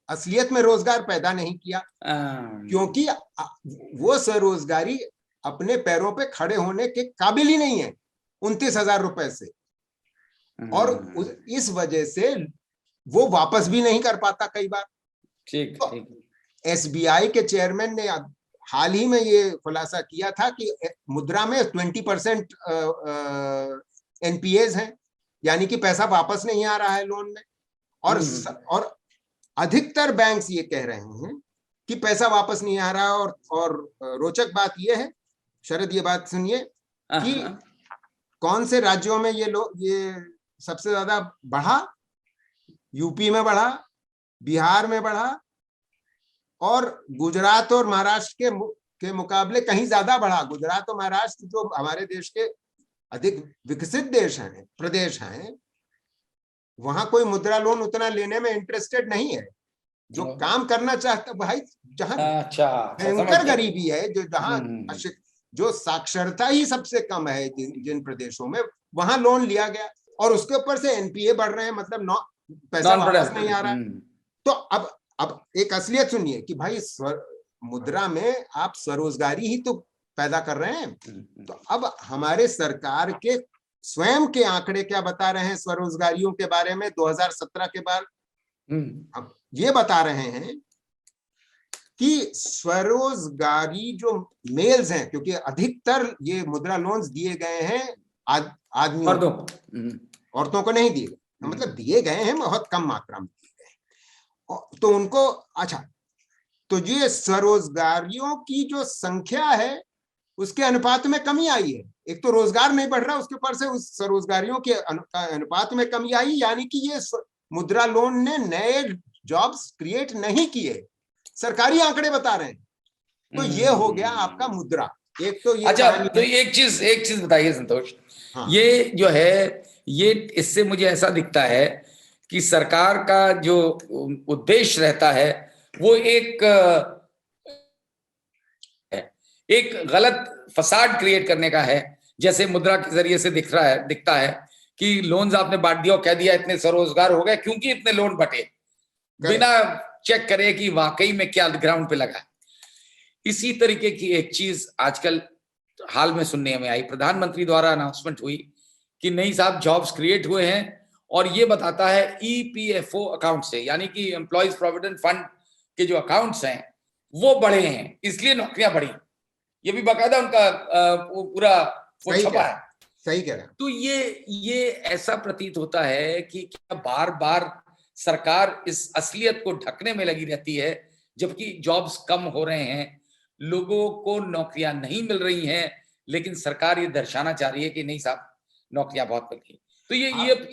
असलियत में रोजगार पैदा नहीं किया, क्योंकि वो स्वरोजगारी अपने पैरों पे खड़े होने के काबिल ही नहीं है 29,000 रुपए से, और इस वजह से वो वापस भी नहीं कर पाता कई बार। ठीक। तो एसबीआई के चेयरमैन ने हाल ही में ये खुलासा किया था कि मुद्रा में 20% एनपीएज हैं, यानी कि पैसा वापस नहीं आ रहा है लोन में। और अधिकतर बैंक्स ये कह रहे हैं कि पैसा वापस नहीं आ रहा। और रोचक बात ये है शरद, ये बात सुनिए कि कौन से राज्यों में ये सबसे ज्यादा बढ़ा। यूपी में बढ़ा, बिहार में बढ़ा, और गुजरात और महाराष्ट्र के मुकाबले कहीं ज्यादा बढ़ा। गुजरात और महाराष्ट्र जो हमारे देश के अधिक विकसित प्रदेश हैं, वहां कोई मुद्रा लोन उतना लेने में इंटरेस्टेड नहीं है। जो काम करना चाहता भाई, जहां भयंकर गरीबी है, जो साक्षरता ही सबसे कम है जिन प्रदेशों में, वहां लोन लिया गया और उसके ऊपर से एनपीए बढ़ रहे हैं, मतलब पैसा वापस नहीं आ रहा है। तो अब एक असलियत सुनिए कि भाई मुद्रा में आप स्वरोजगारी ही तो पैदा कर रहे हैं। तो अब हमारे सरकार के स्वयं के आंकड़े क्या बता रहे हैं स्वरोजगारियों के बारे में 2017 के बाद? अब ये बता रहे हैं कि स्वरोजगारी जो मेल्स हैं, क्योंकि अधिकतर ये मुद्रा लोन्स दिए गए हैं आदमियों, औरतों को नहीं दिए गए, मतलब दिए गए हैं बहुत कम मात्रा में दिए गए, तो उनको अच्छा, तो ये स्वरोजगारियों की जो संख्या है उसके अनुपात में कमी आई है। एक तो रोजगार नहीं बढ़ रहा, उसके ऊपर से उस स्वरोजगारियों के अनुपात में कमी आई, यानी कि ये मुद्रा लोन ने नए जॉब्स क्रिएट नहीं किए, सरकारी आंकड़े बता रहे हैं। तो ये हो गया आपका मुद्रा। एक तो ये अच्छा, तो एक चीज बताइए संतोष। हाँ। ये जो है, ये इससे मुझे ऐसा दिखता है कि सरकार का जो उद्देश्य रहता है वो एक गलत फसाड क्रिएट करने का है। जैसे मुद्रा के जरिए से दिखता है कि लोन्स आपने बांट दिया और कह दिया इतने स्वरोजगार हो गए क्योंकि इतने लोन बटे, बिना चेक करे कि वाकई में क्या ग्राउंड पे लगा। इसी तरीके की एक चीज आजकल हाल में सुनने में आई, प्रधानमंत्री द्वारा अनाउंसमेंट हुई कि नहीं साहब जॉब्स क्रिएट हुए हैं, और ये बताता है ईपीएफओ अकाउंट से, यानी कि एम्प्लॉयज प्रोविडेंट फंड के जो अकाउंट्स हैं वो बढ़े हैं, इसलिए नौकरियां बढ़ी। ये भी बाकायदा उनका पूरा वो छपा है। सही कह रहे हैं। तो ये ऐसा प्रतीत होता है कि क्या बार बार सरकार इस असलियत को ढकने में लगी रहती है, जबकि जॉब्स कम हो रहे हैं, लोगों को नौकरियां नहीं मिल रही हैं, लेकिन सरकार ये दर्शाना चाह रही है कि नहीं साहब नौकरियां बहुत मिल रही। तो ये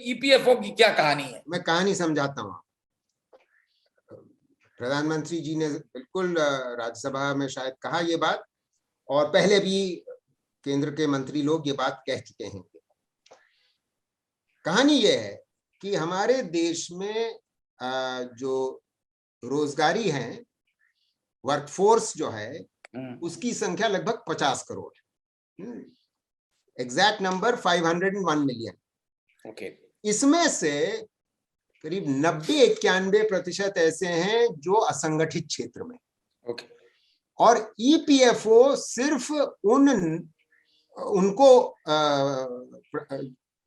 ईपीएफओ की क्या कहानी है? मैं कहानी समझाता हूँ। प्रधानमंत्री जी ने बिल्कुल राज्यसभा में शायद कहा ये बात, और पहले भी केंद्र के मंत्री लोग ये बात कह चुके हैं। कहानी ये है कि हमारे देश में जो रोजगारी है, वर्कफोर्स जो है, उसकी संख्या लगभग 50 करोड़ है। Exact number 501 million. ओके। इसमें से करीब 90-91% ऐसे हैं जो असंगठित क्षेत्र में। ओके। और ईपीएफओ सिर्फ उनको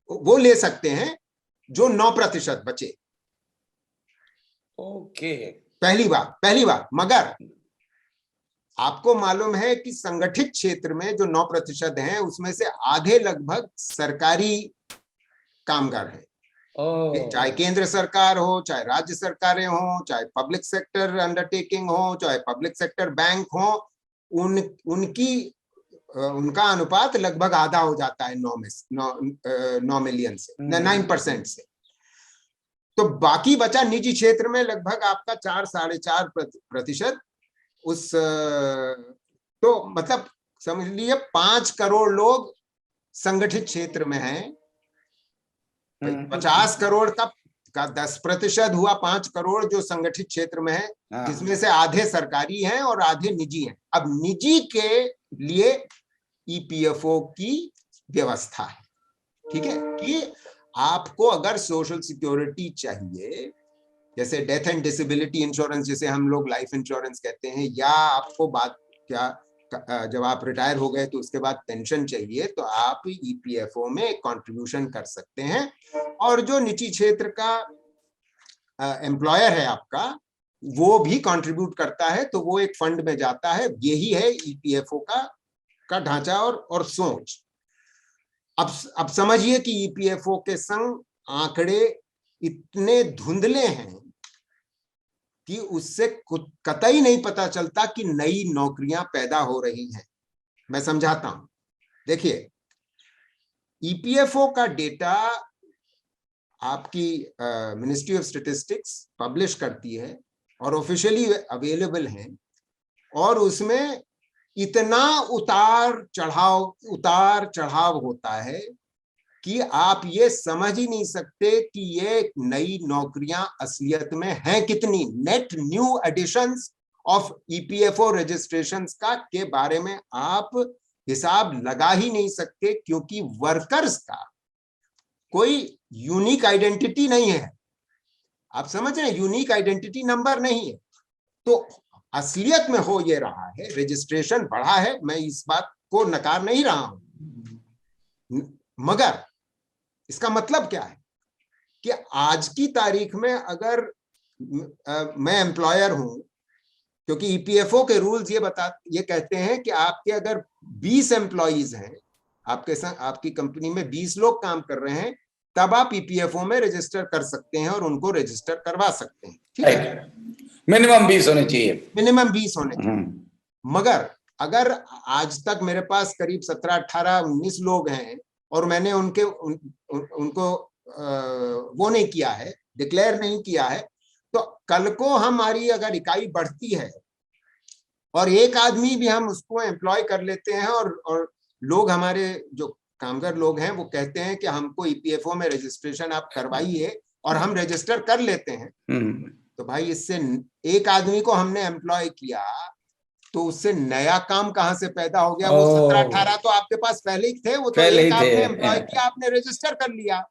वो ले सकते हैं जो 9% बचे। ओके। पहली बात, मगर आपको मालूम है कि संगठित क्षेत्र में जो 9% हैं उसमें से आधे लगभग सरकारी कामगार हैं। चाहे केंद्र सरकार हो, चाहे राज्य सरकारें हो, चाहे पब्लिक सेक्टर अंडरटेकिंग हो, चाहे पब्लिक सेक्टर बैंक हो, उनका अनुपात लगभग आधा हो जाता है 9 मिलियन से, 9% से। तो बाकी बचा निजी क्षेत्र में लगभग आपका 4-4.5% उस, तो मतलब समझ लीजिए 5 करोड़ लोग संगठित क्षेत्र में हैं। 50 करोड़ का 10% हुआ 5 करोड़ जो संगठित क्षेत्र में है, जिसमें से आधे सरकारी हैं और आधे निजी हैं। अब निजी के लिए ईपीएफओ की व्यवस्था है, ठीक है, कि आपको अगर सोशल सिक्योरिटी चाहिए, जैसे डेथ एंड डिसेबिलिटी इंश्योरेंस, जैसे हम लोग लाइफ इंश्योरेंस कहते हैं, या आपको जब आप रिटायर हो गए तो उसके बाद पेंशन चाहिए, तो आप ईपीएफओ में कंट्रीब्यूशन कर सकते हैं। और जो निजी क्षेत्र का एम्प्लॉयर है आपका, वो भी कंट्रीब्यूट करता है, तो वो एक फंड में जाता है। यही है ईपीएफओ का ढांचा और सोच। अब समझिए कि ईपीएफओ के संग आंकड़े इतने धुंधले हैं कि उससे कुछ कतई नहीं पता चलता कि नई नौकरियां पैदा हो रही हैं। मैं समझाता हूं। देखिए, ईपीएफओ का डेटा आपकी मिनिस्ट्री ऑफ स्टैटिस्टिक्स पब्लिश करती है और ऑफिशियली अवेलेबल है, और उसमें इतना उतार चढ़ाव होता है कि आप ये समझ ही नहीं सकते कि ये नई नौकरियां असलियत में हैं कितनी। Net new additions of EPFO registrations के बारे में आप हिसाब लगा ही नहीं सकते, क्योंकि वर्कर्स का कोई यूनिक आइडेंटिटी नहीं है। आप समझ रहे हैं, यूनिक आइडेंटिटी नंबर नहीं है। तो असलियत में हो ये रहा है, रजिस्ट्रेशन बढ़ा है, मैं इस बात को नकार नहीं रहा हूं, मगर इसका मतलब क्या है कि आज की तारीख में अगर मैं एम्प्लॉयर हूं, क्योंकि ईपीएफओ के रूल्स ये कहते हैं कि आपके अगर 20 एम्प्लॉइज हैं, आपकी कंपनी में 20 लोग काम कर रहे हैं, तब आप ईपीएफओ में रजिस्टर कर सकते हैं और उनको रजिस्टर करवा सकते हैं। ठीक है, मिनिमम 20 होने चाहिए, मिनिमम 20 होने चाहिए। मगर अगर आज तक मेरे पास करीब 17, 18, 19 लोग हैं और मैंने उनको वो नहीं किया है, डिक्लेयर नहीं किया है, तो कल को हमारी अगर इकाई बढ़ती है और एक आदमी भी हम उसको एम्प्लॉय कर लेते हैं और लोग, हमारे जो कामगार लोग हैं, वो कहते हैं कि हमको ईपीएफओ में रजिस्ट्रेशन आप करवाइए, और हम रजिस्टर कर लेते हैं, तो भाई इससे एक आदमी को हमने एम्प्लॉय किया, तो उससे नया काम कहां से पैदा हो गया? वो 17, 18 तो आपके पास पहले ही थे, वो तो एक आपने एम्प्लॉय किया, आपने रजिस्टर कर लिया।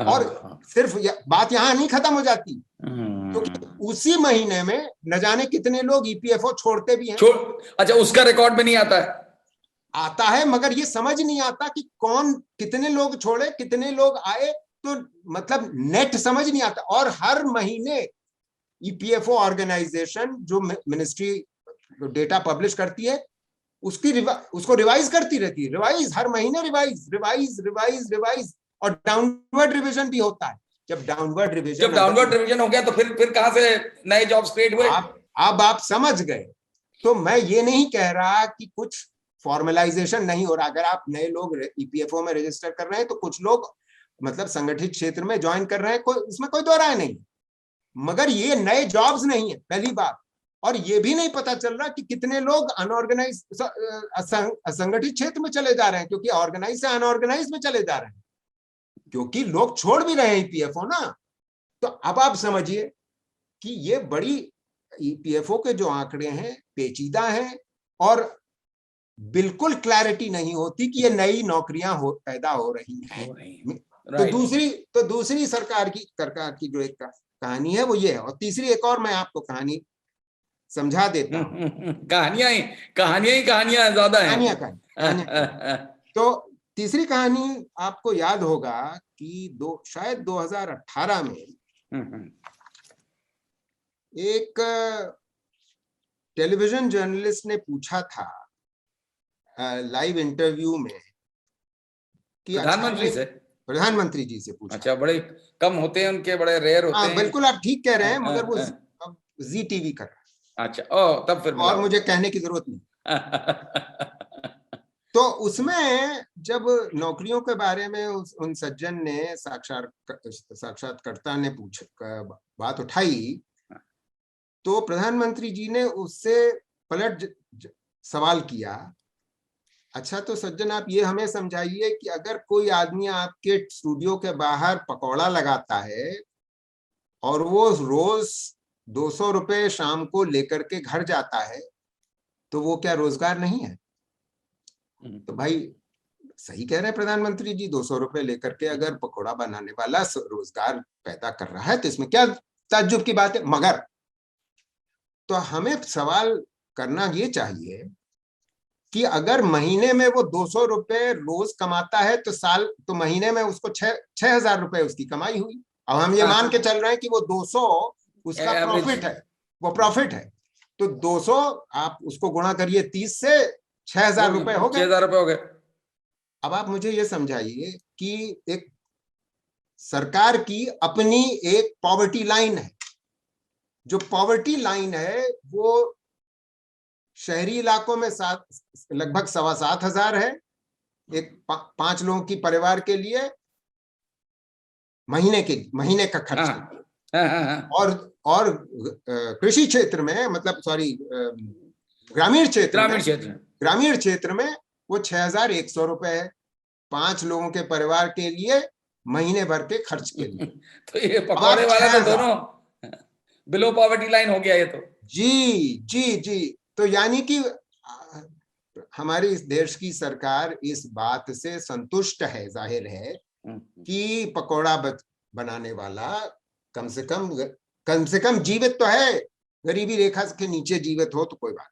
और सिर्फ बात यहां नहीं खत्म हो जाती, क्योंकि उसी महीने में न जाने कितने लोग ईपीएफओ छोड़ते भी हैं। अच्छा, उसका रिकॉर्ड में नहीं आता है? आता है, मगर ये समझ नहीं आता कि कौन, कितने लोग छोड़े, कितने लोग आए, तो मतलब नेट समझ नहीं आता। और हर महीने ईपीएफओ ऑर्गेनाइजेशन जो मिनिस्ट्री डेटा पब्लिश करती है, उसको रिवाइज करती रहती है, रिवाइज हर महीने, रिवाइज, और डाउनवर्ड रिवीजन भी होता है। जब डाउनवर्ड रिवीजन हो गया, तो फिर कहां से नए जॉब्स क्रिएट हुए? अब आप समझ गए। तो मैं ये नहीं कह रहा कि कुछ फॉर्मलाइजेशन नहीं हो रहा। अगर आप नए लोग ईपीएफओ में रजिस्टर कर रहे हैं, तो कुछ लोग मतलब संगठित क्षेत्र में ज्वाइन कर रहे हैं, इसमें कोई दो राय नहीं, मगर ये नए जॉब्स नहीं है, पहली बात। और ये भी नहीं पता चल रहा कि कितने लोग अनऑर्गेनाइज, असंगठित क्षेत्र में चले जा रहे हैं, क्योंकि ऑर्गेनाइज से अनऑर्गेनाइज में चले जा रहे हैं, क्योंकि लोग छोड़ भी रहे हैं ईपीएफओ ना। तो अब आप समझिए कि ये बड़ी ईपीएफओ के जो आंकड़े हैं पेचीदा हैं, और बिल्कुल क्लैरिटी नहीं होती कि ये नई नौकरियां पैदा हो रही हैं। तो दूसरी सरकार की जो एक कहानी है वो ये है। और तीसरी एक और मैं आपको कहानी समझा देता हूं। कहानियां ज्यादा हैं। तो तीसरी कहानी आपको याद होगा कि शायद 2018 में एक टेलीविजन जर्नलिस्ट ने पूछा था लाइव इंटरव्यू में कि प्रधानमंत्री जी से पूछा। अच्छा, बड़े कम होते हैं उनके, बड़े रेयर होते हैं। बिल्कुल, आप ठीक कह रहे हैं, मगर वो जी टीवी कर रहा है। अच्छा, तब फिर और मुझे कहने की जरूरत नहीं। तो उसमें जब नौकरियों के बारे में उन सज्जन ने, साक्षात्कारकर्ता ने बात उठाई, तो प्रधानमंत्री जी ने उससे पलट सवाल किया, अच्छा तो सज्जन आप ये हमें समझाइए कि अगर कोई आदमी आपके स्टूडियो के बाहर पकौड़ा लगाता है और वो रोज 200 रुपए शाम को लेकर के घर जाता है, तो वो क्या रोजगार नहीं है? तो भाई सही कह रहे हैं प्रधानमंत्री जी, 200 रुपए लेकर के अगर पकौड़ा बनाने वाला रोजगार पैदा कर रहा है, तो इसमें क्या ताज्जुब की बात है। मगर तो हमें सवाल करना ये चाहिए कि अगर महीने में वो 200 रुपए रोज कमाता है, तो महीने में उसको 6,000 रुपए उसकी कमाई हुई। अब हम ये मान के चल रहे हैं कि वो 200 उसका Average। प्रॉफिट है, वो प्रॉफिट है। तो 200 आप उसको गुणा करिए 30 से, 6,000 रुपए हो गए। 6,000 रुपए हो गए। अब आप मुझे ये समझाइए कि एक सरकार की अपनी एक पॉवर्टी लाइन है, जो पॉवर्टी लाइन है वो शहरी इलाकों में लगभग 7,500 है, एक 5 लोगों की परिवार के लिए महीने का खर्च। हाँ। और कृषि क्षेत्र में, मतलब सॉरी, ग्रामीण क्षेत्र में वो 6,100 रुपए है, 5 लोगों के परिवार के लिए महीने भर के खर्च के लिए। तो ये पकौड़े वाला तो दोनों बिलो पॉवर्टी लाइन हो गया ये तो। जी। तो यानी कि हमारी इस देश की सरकार इस बात से संतुष्ट है, जाहिर है, कि पकौड़ा बनाने वाला कम से कम जीवित तो है, गरीबी रेखा के नीचे जीवित हो तो कोई बात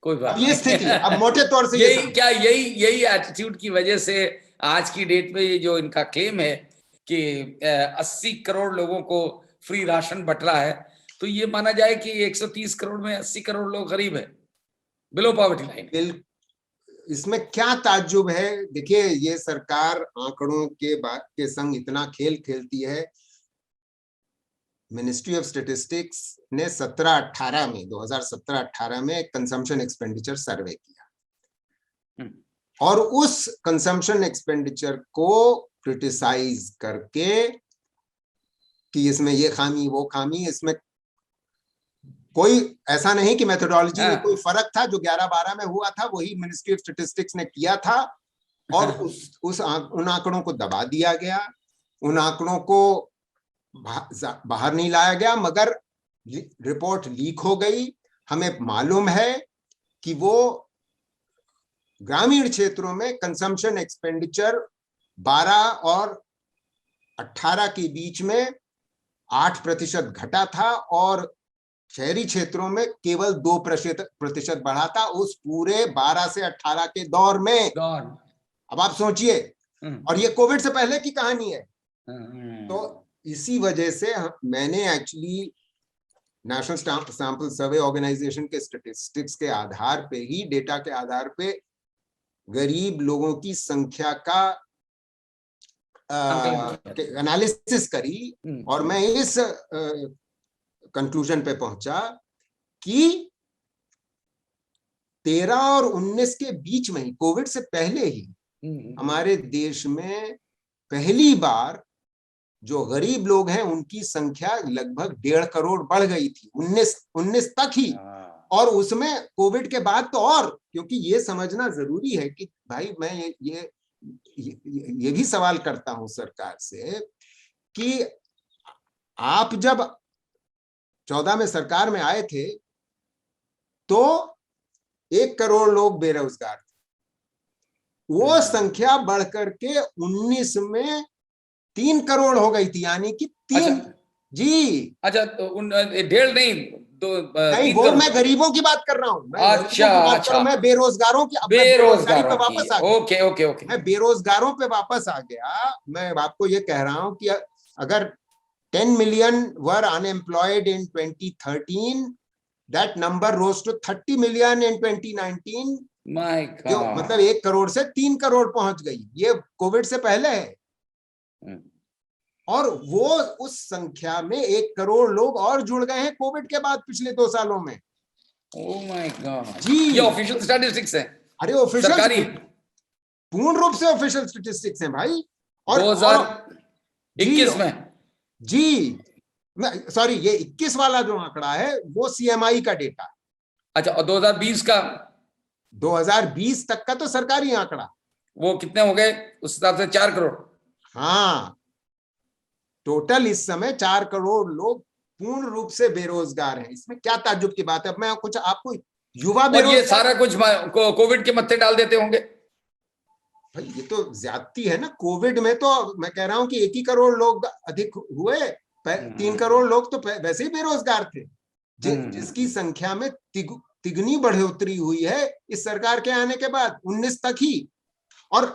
नहीं। अब ये स्थिति, अब मोटे तौर से यही एटीट्यूड की वजह से आज की डेट में ये जो इनका क्लेम है कि 80 करोड़ लोगों को फ्री राशन बट रहा है, तो ये माना जाए कि 130 करोड़ में 80 करोड़ लोग गरीब है, बिलो पॉवर्टी लाइन। इसमें क्या ताज्जुब है? देखिए, ये सरकार आंकड़ों के संग इतना खेल खेलती है। मिनिस्ट्री ऑफ स्टैटिस्टिक्स ने 2017-18 में कंजम्पशन एक्सपेंडिचर सर्वे किया और उस कंजम्पशन एक्सपेंडिचर को क्रिटिसाइज करके कि इसमें ये खामी वो खामी, इसमें कोई ऐसा नहीं कि मेथोडोलॉजी में कोई फर्क था, जो 11-12 में हुआ था वही मिनिस्ट्री ऑफ स्टैटिस्टिक्स ने किया था और उन आंकड़ों को दबा दिया गया, उन आंकड़ों को बाहर नहीं लाया गया, मगर रिपोर्ट लीक हो गई। हमें मालूम है कि वो ग्रामीण क्षेत्रों में कंजम्पशन एक्सपेंडिचर 12 और 18 के बीच में 8% घटा था और शहरी क्षेत्रों में केवल 2% बढ़ा था उस पूरे 12 से 18 के दौर में। अब आप सोचिए, और ये कोविड से पहले की कहानी है। तो इसी वजह से मैंने actually national sample survey organisation के स्टैटिस्टिक्स के आधार पे ही, डेटा के आधार पे गरीब लोगों की संख्या का एनालिसिस करी और मैं इस कंक्लूजन पे पहुंचा कि 13 और 19 के बीच में ही, कोविड से पहले ही, हमारे देश में पहली बार जो गरीब लोग हैं उनकी संख्या लगभग 1.5 करोड़ बढ़ गई थी 19 तक ही। और उसमें कोविड के बाद तो और, क्योंकि ये समझना जरूरी है कि भाई मैं ये भी सवाल करता हूं सरकार से कि आप जब 14 में सरकार में आए थे तो 1 करोड़ लोग बेरोजगार थे, वो संख्या बढ़कर के 19 में 3 करोड़ हो गई थी, यानी कि 3। जी अच्छा, तो 1.5 नहीं, वो मैं गरीबों की बात कर रहा हूं, मैं बेरोजगारों की बेरोजगारी पे वापस आ गया। ओके मैं बेरोजगारों पे वापस आ गया। मैं आपको ये कह रहा हूं कि अगर 10 million were unemployed in 2013, that number rose to 30 million in 2019। जो मतलब 1 करोड़ से 3 करोड़ पहुंच गई, ये कोविड से पहले है। और वो उस संख्या में 1 करोड़ लोग और जुड़ गए हैं कोविड के बाद पिछले 2 सालों में। ओह माय गॉड जी, ये ऑफिशियल स्टैटिस्टिक्स है। अरे ऑफिशियल, पूर्ण रूप से ऑफिशियल स्टैटिस्टिक्स हैं भाई। और 2021 में, जी सॉरी, ये 21 वाला जो आंकड़ा है वो सीएमआई का डेटा। अच्छा, और 2020 का? 2020 तक का तो सरकारी आंकड़ा। वो कितने हो गए उस हिसाब से? 4 करोड़। हाँ, टोटल इस समय 4 करोड़ लोग पूर्ण रूप से बेरोजगार हैं। इसमें क्या ताज्जुब की बात है? मैं कुछ आपको युवा बेरोजगार, ये सारा कुछ कोविड के मत्थे डाल देते होंगे भाई, ये तो ज्यादती है ना। कोविड में तो मैं कह रहा हूं कि 1 ही करोड़ लोग अधिक हुए, 3 करोड़ लोग तो वैसे ही बेरोजगार थे। जिसकी संख्या में तिगुनी बढ़ोतरी हुई है इस सरकार के आने के बाद 19 तक ही। और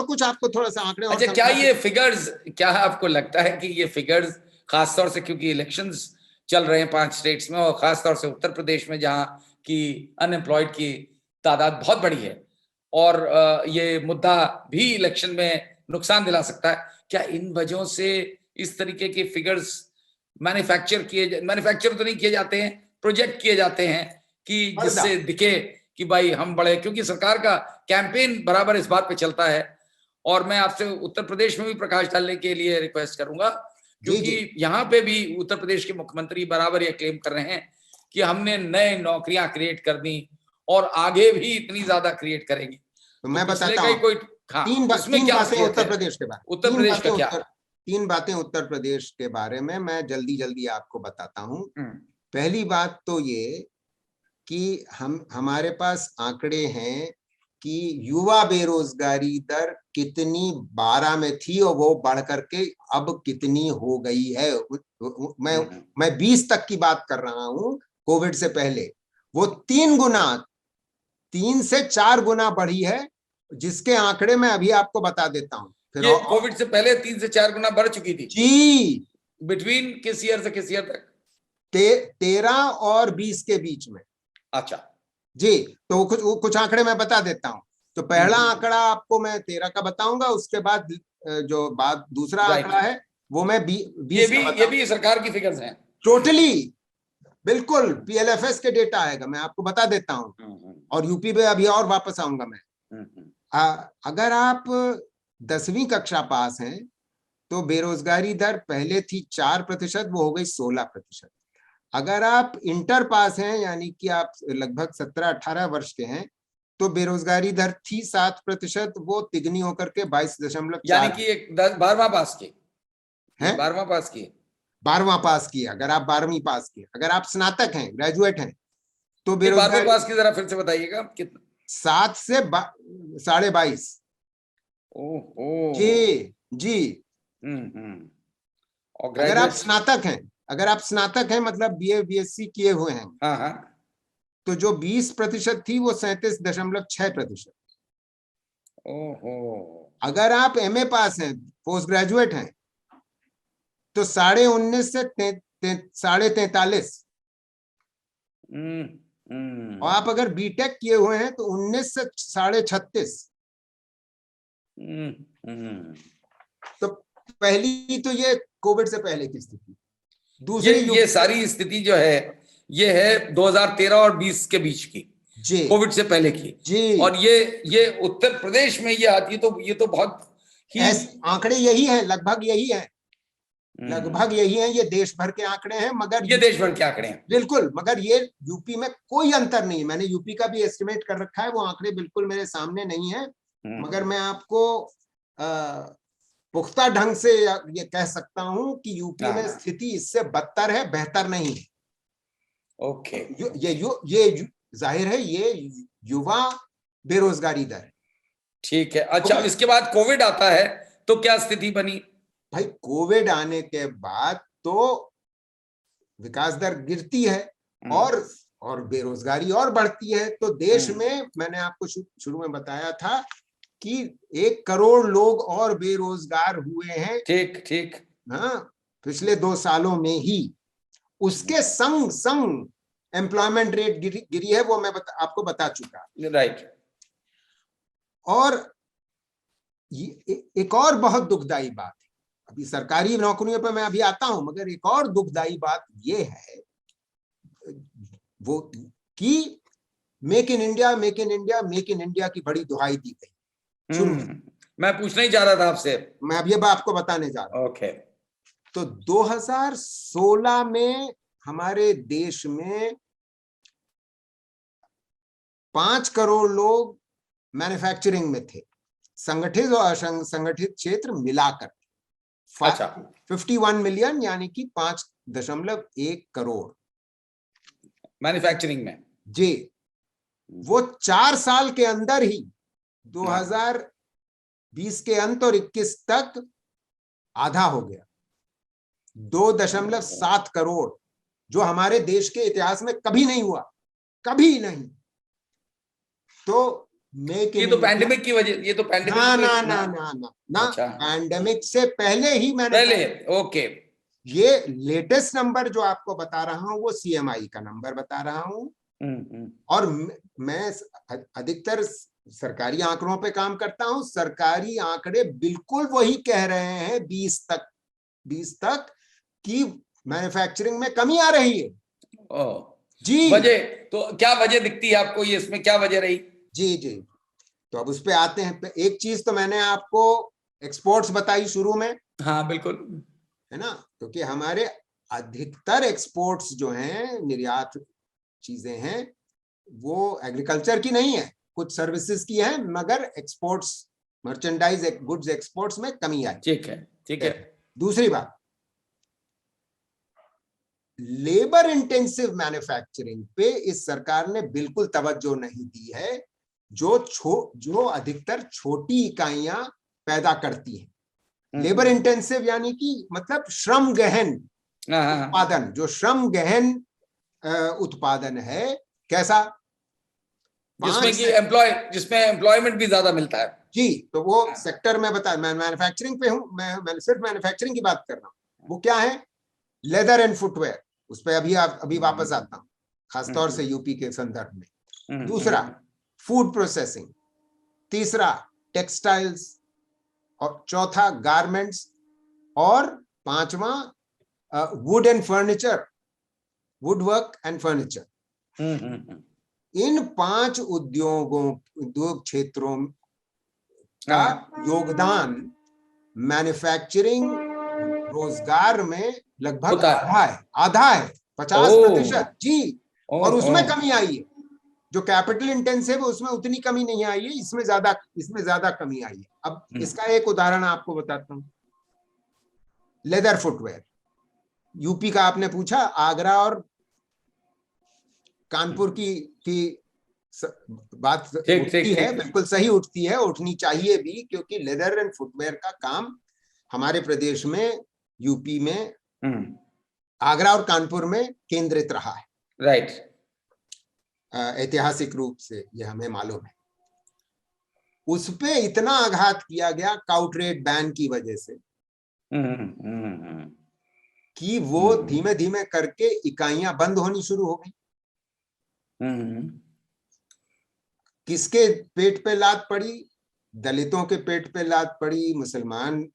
कुछ आपको थोड़ा सा आंकड़े। अच्छा, क्या ये फिगर्स, क्या आपको लगता है कि ये फिगर्स खासतौर से क्योंकि इलेक्शंस चल रहे हैं 5 स्टेट्स में, और खासतौर से उत्तर प्रदेश में जहां की अनएम्प्लॉयड की तादाद बहुत बड़ी है, और ये मुद्दा भी इलेक्शन में नुकसान दिला सकता है। क्या इन वजहों से इस तरीके के फिगर्स मैन्युफैक्चर तो नहीं किए जाते हैं, प्रोजेक्ट किए जाते हैं कि जिससे दिखे कि भाई हम बड़े, क्योंकि सरकार का कैंपेन बराबर इस बात पे चलता है। और मैं आपसे उत्तर प्रदेश में भी प्रकाश डालने के लिए रिक्वेस्ट करूंगा, क्योंकि यहाँ पे भी उत्तर प्रदेश के मुख्यमंत्री बराबर ये क्लेम कर रहे हैं कि हमने नए नौकरियां क्रिएट कर दी और आगे भी इतनी ज्यादा क्रिएट करेंगे। तो मैं बताता हूँ तीन बातें उत्तर प्रदेश के बारे में। उत्तर प्रदेश का क्या? 3 बातें उत्तर प्रदेश के बारे में मैं जल्दी जल्दी आपको बताता हूँ। पहली बात तो ये कि हमारे पास आंकड़े हैं कि युवा बेरोजगारी दर कितनी 12 में थी और वो बढ़ करके अब कितनी हो गई है। मैं 20 तक की बात कर रहा हूँ। कोविड से पहले वो 3 से 4 गुना बढ़ी है, जिसके आंकड़े मैं अभी आपको बता देता हूँ। ये कोविड से पहले 3 से 4 गुना बढ़ चुकी थी जी। बिटवीन किस ईयर से किस ईयर तक? 13 और 20 के बीच में। अच्छा जी, तो कुछ आंकड़े मैं बता देता हूँ। तो पहला आंकड़ा आपको मैं 13 का बताऊंगा, उसके बाद जो दूसरा आंकड़ा है वो मैं 20 ये भी सरकार की फिगर्स हैं टोटली, बिल्कुल पीएलएफएस के डेटा आएगा, मैं आपको बता देता हूँ। और यूपी में अभी और वापस आऊंगा मैं। अगर आप 10वीं कक्षा पास हैं तो बेरोजगारी दर पहले थी 4%, वो हो गई 16%। अगर आप इंटर पास हैं, यानी कि आप लगभग 17-18 वर्ष के हैं, तो बेरोजगारी दर थी 7%, वो तिगनी होकर के 22.4, यानी कि 12वां पास की है, 12वां पास किया। अगर आप 12वीं पास किए, अगर आप स्नातक हैं, ग्रेजुएट हैं, तो बेरोजगारी 12वें पास की जरा फिर से बताइएगा कितना? 7 से 22.5। जी जी। और अगर आप स्नातक हैं मतलब बीए बीएससी किए हुए हैं, तो जो 20% थी वो 37.6%। अगर आप एमए पास हैं, पोस्ट ग्रेजुएट हैं, तो 19.5 से 43.5। और आप अगर बीटेक किए हुए हैं तो 19 से 36.5। तो पहली तो ये कोविड से पहले की स्थिति। दूसरी ये सारी स्थिति जो है ये है 2013 और 20 के बीच की, कोविड से पहले की जी। और ये उत्तर प्रदेश में ये आती है, तो ये तो बहुत ही आंकड़े यही है, लगभग यही है, ये देश भर के आंकड़े हैं। मगर ये देश भर के आंकड़े हैं बिल्कुल, मगर ये यूपी में कोई अंतर नहीं है। मैंने यूपी का भी एस्टिमेट कर रखा है, वो आंकड़े बिल्कुल मेरे सामने नहीं है, मगर मैं आपको पुख्ता ढंग से ये कह सकता हूं कि यूपी में स्थिति इससे बदतर है, बेहतर नहीं है। ओके, ये जाहिर है ये युवा बेरोजगारी दर है। ठीक है। अच्छा, इसके बाद कोविड आता है तो क्या स्थिति बनी? भाई कोविड आने के बाद तो विकास दर गिरती है और बेरोजगारी और बढ़ती है। तो देश में मैंने आपको शुरू में बताया था कि 1 करोड़ लोग और बेरोजगार हुए हैं। ठीक। हाँ, पिछले 2 सालों में ही। उसके संग एम्प्लॉयमेंट रेट गिरी है, वो मैं आपको बता चुका। राइट। और एक और बहुत दुखदाई बात है, अभी सरकारी नौकरियों पर मैं अभी आता हूं, मगर एक और दुखदाई बात ये है वो कि मेक इन इंडिया की बड़ी दुहाई दी गई। मैं पूछना ही चाह रहा था आपसे, मैं अब ये बात आपको बताने जा रहा हूं। ओके। तो 2016 में हमारे देश में 5 करोड़ लोग मैन्युफैक्चरिंग में थे, संगठित और असंगठित क्षेत्र मिलाकर। अच्छा, 51 मिलियन, यानी कि 5.1 करोड़ मैन्युफैक्चरिंग में जी। वो 4 साल के अंदर ही 2020 के अंत और 21 तक आधा हो गया, 2.7 करोड़, जो हमारे देश के इतिहास में कभी नहीं हुआ, कभी नहीं। तो ये तो पैंडेमिक की वजह, ये तो पैंडेमिक ना पैंडेमिक से पहले ही मैंने ओके, ये लेटेस्ट नंबर जो आपको बता रहा हूं वो सीएमआई का नंबर बता रहा हूं। और मैं अधिकतर सरकारी आंकड़ों पे काम करता हूं। सरकारी आंकड़े बिल्कुल वही कह रहे हैं 20 तक कि मैन्युफैक्चरिंग में कमी आ रही है। जी वजह तो क्या वजह दिखती है आपको, ये इसमें क्या वजह रही? जी जी, तो अब उस पे आते हैं। एक चीज तो मैंने आपको एक्सपोर्ट्स बताई शुरू में, हाँ बिल्कुल, है ना, क्योंकि हमारे अधिकतर एक्सपोर्ट्स जो हैं, निर्यात चीजें हैं, वो एग्रीकल्चर की नहीं है, कुछ सर्विसेज की है, मगर एक्सपोर्ट्स, मर्चेंडाइज गुड्स एक्सपोर्ट्स में कमी आई। ठीक है, ठीक है। दूसरी बात, लेबर इंटेंसिव मैन्युफैक्चरिंग पे इस सरकार ने बिल्कुल तवज्जो नहीं दी है, जो अधिकतर छोटी इकाइयां पैदा करती हैं। लेबर इंटेंसिव यानी कि मतलब श्रम गहन उत्पादन, जो श्रम गहन उत्पादन है। कैसा? जिसमें एम्प्लॉयमेंट भी ज्यादा मिलता है। जी, तो वो सेक्टर में बता, मैं मैन्युफैक्चरिंग पे हूं, मैं सिर्फ मैन्युफैक्चरिंग की बात कर रहा हूं। वो क्या है? लेदर एंड फुटवेयर, उस पर अभी वापस आता हूं, खासतौर से यूपी के संदर्भ में। दूसरा फूड प्रोसेसिंग, तीसरा टेक्सटाइल्स, और चौथा गारमेंट्स, और पांचवा wood and furniture, wood work and furniture. इन 5 उद्योग क्षेत्रों का योगदान मैन्युफैक्चरिंग रोजगार में लगभग आधा है 50%। जी, और उसमें कमी आई है। जो कैपिटल इंटेंसिव है उसमें उतनी कमी नहीं आई है, इसमें ज्यादा कमी आई है। अब इसका एक उदाहरण आपको बताता हूं। लेदर फुटवेयर, यूपी का आपने पूछा, आगरा और कानपुर की बात उठती है, बिल्कुल सही उठती है, उठनी चाहिए भी, क्योंकि लेदर एंड फुटवेयर का काम हमारे प्रदेश में, यूपी में, आगरा और कानपुर में केंद्रित रहा है। राइट, ऐतिहासिक रूप से ये हमें मालूम है। उस पे इतना आघात किया गया काउट्रेड बैन की वजह से कि वो धीमे धीमे करके इकाइयां बंद होनी शुरू हो गई। किसके पेट पे लात पड़ी? दलितों के पेट पे लात पड़ी, मुसलमान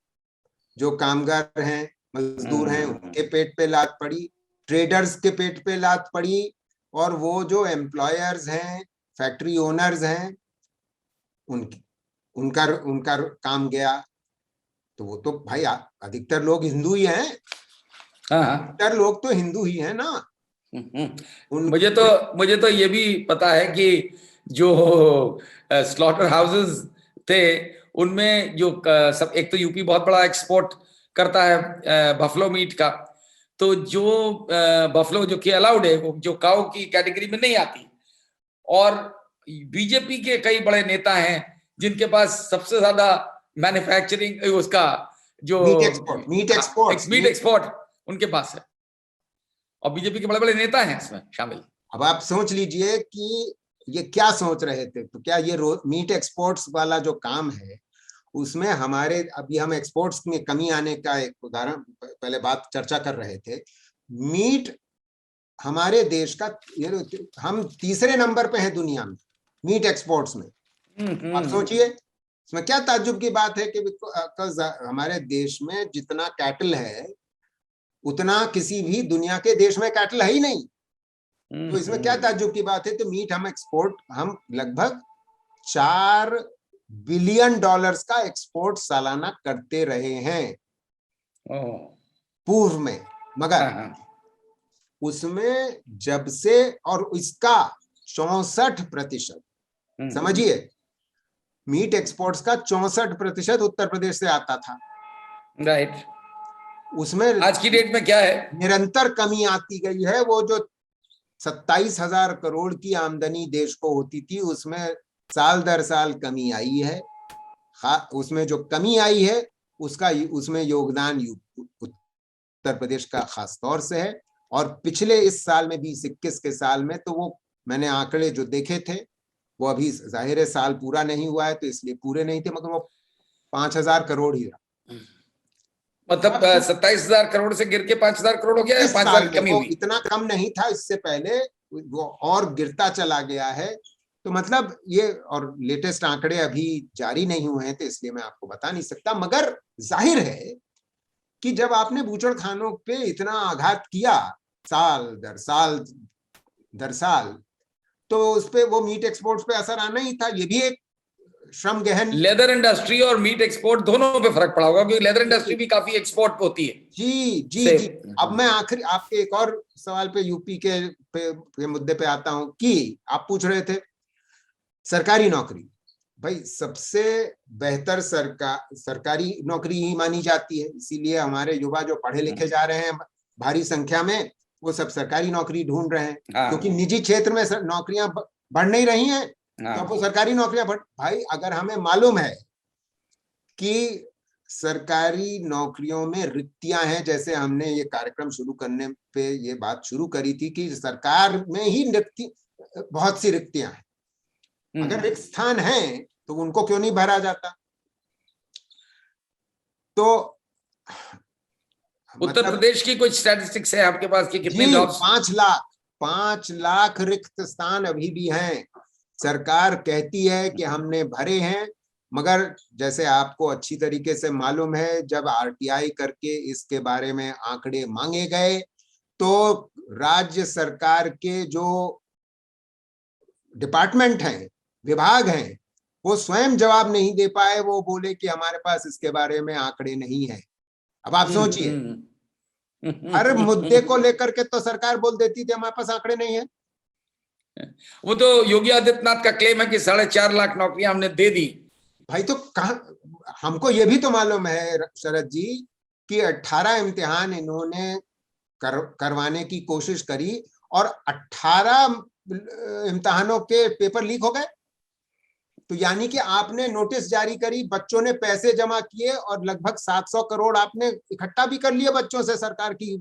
जो कामगार हैं, मजदूर हैं, उनके पेट पे लात पड़ी, ट्रेडर्स के पेट पे लात पड़ी, और वो जो एम्प्लॉयर्स हैं, फैक्ट्री ओनर्स हैं, उनका काम गया। तो वो तो भाई अधिकतर लोग हिंदू ही हैं। अधिकतर लोग तो हिंदू ही हैं ना। मुझे तो ये भी पता है कि जो स्लॉटर हाउसेस थे उनमें जो सब, एक तो यूपी बहुत बड़ा एक्सपोर्ट करता है बफलो मीट का, तो जो बफलो जो कि अलाउड है, वो जो काऊ की कैटेगरी में नहीं आती। और बीजेपी के कई बड़े नेता हैं जिनके पास सबसे ज्यादा मैन्युफैक्चरिंग, उसका जो मीट एक्सपोर्ट उनके पास है, और बीजेपी के बड़े बड़े नेता हैं इसमें शामिल। अब आप सोच लीजिए कि ये क्या सोच रहे थे। तो क्या ये मीट एक्सपोर्ट्स वाला जो काम है, उसमें हमारे, अभी हम एक्सपोर्ट्स में कमी आने का एक उदाहरण पहले बात चर्चा कर रहे थे। मीट हमारे देश का, हम तीसरे नंबर पे हैं दुनिया में मीट एक्सपोर्ट्स में। आप सोचिए, इसमें क्या ताज्जुब की बात है कि हमारे देश में जितना कैटल है उतना किसी भी दुनिया के देश में कैटल है ही नहीं। तो इसमें क्या ताज्जुब की बात है? तो मीट हम लगभग $4 बिलियन का एक्सपोर्ट सालाना करते रहे हैं पूर्व में, मगर उसमें जब से, और इसका 64%, समझिए, मीट एक्सपोर्ट्स का 64% उत्तर प्रदेश से आता था। राइट, उसमें आज की डेट में क्या है? निरंतर कमी आती गई है। वो जो 27,000 करोड़ की आमदनी देश को होती थी, उसमें साल दर साल कमी आई है। उसमें जो कमी आई है उसमें योगदान उत्तर प्रदेश का खास तौर से है। और पिछले इस साल में 2021 के साल में, तो वो मैंने आंकड़े जो देखे थे, वो अभी जाहिर है साल पूरा नहीं हुआ है तो इसलिए पूरे नहीं थे, मगर वो 5,000 करोड़ ही रहा। मतलब 27,000 करोड़ से गिर के 5,000 करोड़ हो गया है, 5,000 की कमी हुई। इतना कम नहीं था इससे पहले, वो और गिरता चला गया है। तो मतलब ये, और लेटेस्ट आंकड़े अभी जारी नहीं हुए हैं तो इसलिए मैं आपको बता नहीं सकता, मगर जाहिर है कि जब आपने बूचड़खानों पे इतना आघात किया साल दर साल, तो उस पे वो मीट एक्सपोर्ट्स पे असर आना ही था। ये भी एक श्रम गहन, लेदर इंडस्ट्री और मीट एक्सपोर्ट दोनों पे फर्क पड़ा होगा, क्योंकि लेदर इंडस्ट्री भी काफी एक्सपोर्ट होती है। जी जी जी। अब मैं आखिरी आपके एक और सवाल पे, यूपी के मुद्दे पे आता हूं कि आप पूछ रहे थे सरकारी नौकरी। भाई सबसे बेहतर सरकारी नौकरी ही मानी जाती है, इसीलिए हमारे युवा जो पढ़े लिखे जा रहे हैं भारी संख्या में, वो सब सरकारी नौकरी ढूंढ रहे हैं, क्योंकि निजी क्षेत्र में नौकरियां बढ़ नहीं रही हैं, तो वो सरकारी नौकरियां भाई अगर हमें मालूम है कि सरकारी नौकरियों में रिक्तियां हैं, जैसे हमने ये कार्यक्रम शुरू करने पे ये बात शुरू करी थी कि सरकार में ही बहुत सी रिक्तियां हैं, अगर रिक्त स्थान है तो उनको क्यों नहीं भरा जाता। तो उत्तर प्रदेश की कुछ स्टैटिस्टिक्स है आपके पास कि कितने जॉब्स? 5 लाख रिक्त स्थान अभी भी हैं। सरकार कहती है कि हमने भरे हैं, मगर जैसे आपको अच्छी तरीके से मालूम है, जब आरटीआई करके इसके बारे में आंकड़े मांगे गए तो राज्य सरकार के जो डिपार्टमेंट हैं, विभाग हैं, वो स्वयं जवाब नहीं दे पाए। वो बोले कि हमारे पास इसके बारे में आंकड़े नहीं है। अब आप सोचिए, हर मुद्दे को लेकर के तो सरकार बोल देती थी हमारे पास आंकड़े नहीं है। वो तो योगी आदित्यनाथ का क्लेम है कि 4.5 लाख नौकरियां हमने दे दी। भाई तो हमको ये भी तो मालूम है शरद जी कि 18 इम्तिहान इन्होंने करवाने की कोशिश करी और 18 इम्तिहानों के पेपर लीक हो गए। तो यानी कि आपने नोटिस जारी करी, बच्चों ने पैसे जमा किए और लगभग 700 करोड़ आपने इकट्ठा भी कर लिए बच्चों से, सरकार की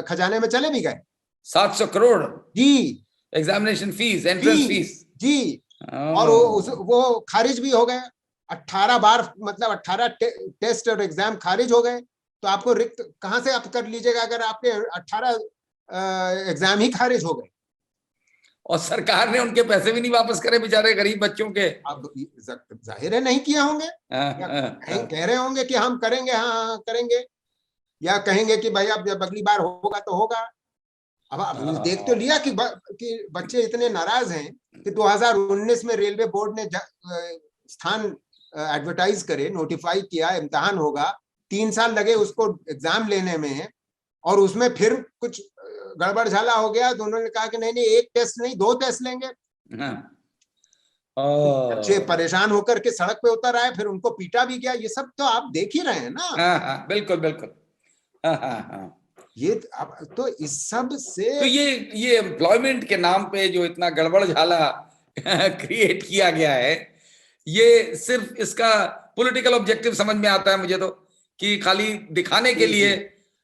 खजाने में चले भी गए 700 करोड़ जी, एग्जामिनेशन फीस, एंट्रेंस फीस जी। और वो खारिज भी हो गए 18 बार, मतलब 18 टेस्ट और एग्जाम खारिज हो गए। तो आपको रिक्त कहां से आप कर लीजिएगा अगर आपके 18 एग्जाम ही खारिज हो गए। और सरकार ने उनके पैसे भी नहीं वापस करे बेचारे गरीब बच्चों के। अब जाहिर है नहीं किए होंगे, कह रहे होंगे कि हम करेंगे, हाँ करेंगे, या कहेंगे कि भाई अब जब अगली बार होगा तो होगा। अब देख तो लिया कि बच्चे इतने नाराज हैं कि 2019 में रेलवे बोर्ड ने स्थान एडवर्टाइज करे, नोटिफाई किया, इम्तिहान होगा, 3 साल लगे उसको एग्जाम लेने में, और उसमें फिर कुछ गड़बड़ झाला हो गया तो उन्होंने कहा कि नहीं नहीं, एक टेस्ट नहीं 2 टेस्ट लेंगे। बच्चे परेशान होकर के सड़क पे उतर आए, फिर उनको पीटा भी गया। ये सब तो आप देख ही रहे हैं ना। बिल्कुल बिल्कुल। ये तो इस सब से, तो ये एम्प्लॉयमेंट के नाम पे जो इतना गड़बड़ झाला क्रिएट किया गया है, ये सिर्फ इसका पॉलिटिकल ऑब्जेक्टिव समझ में आता है मुझे तो, कि खाली दिखाने के लिए,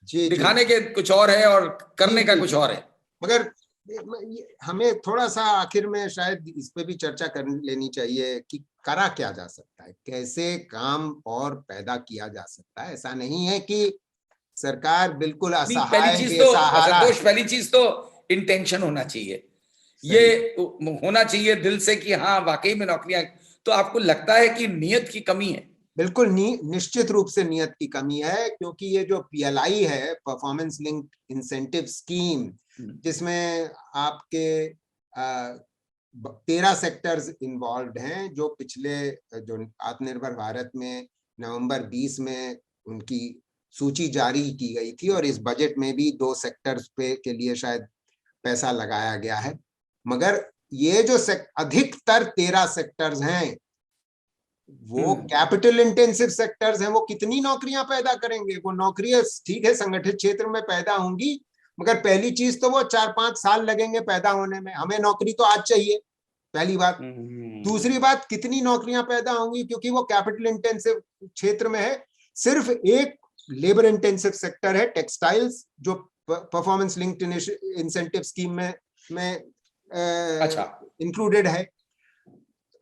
दिखाने के कुछ और है और करने का कुछ और है। मगर हमें थोड़ा सा आखिर में शायद इस पे भी चर्चा कर लेनी चाहिए कि करा क्या जा सकता है, कैसे काम और पैदा किया जा सकता है। ऐसा नहीं है कि सरकार बिल्कुल असहाय बेसहारा। पहली चीज तो इंटेंशन होना चाहिए, ये होना चाहिए दिल से कि हाँ वाकई में नौकरियां। तो आपको लगता है कि नियत की कमी है? बिल्कुल निश्चित रूप से नियत की कमी है, क्योंकि ये जो पीएलआई है, परफॉर्मेंस लिंक्ड इंसेंटिव स्कीम, जिसमें आपके 13 सेक्टर्स इन्वॉल्व हैं, जो पिछले जो आत्मनिर्भर भारत में नवंबर 20 में उनकी सूची जारी की गई थी, और इस बजट में भी 2 सेक्टर्स पे के लिए शायद पैसा लगाया गया है। मगर ये जो अधिकतर 13 सेक्टर्स हैं वो कैपिटल इंटेंसिव सेक्टर्स हैं। वो कितनी नौकरियां पैदा करेंगे? वो नौकरियां ठीक है संगठित क्षेत्र में पैदा होंगी, मगर पहली चीज तो वो 4-5 साल लगेंगे पैदा होने में। हमें नौकरी तो आज चाहिए, पहली बात। दूसरी बात, कितनी नौकरियां पैदा होंगी, क्योंकि वो कैपिटल इंटेंसिव क्षेत्र में है। सिर्फ एक लेबर इंटेंसिव सेक्टर है टेक्सटाइल्स, जो परफॉर्मेंस लिंक्ड इंसेंटिव स्कीम में इंक्लूडेड है।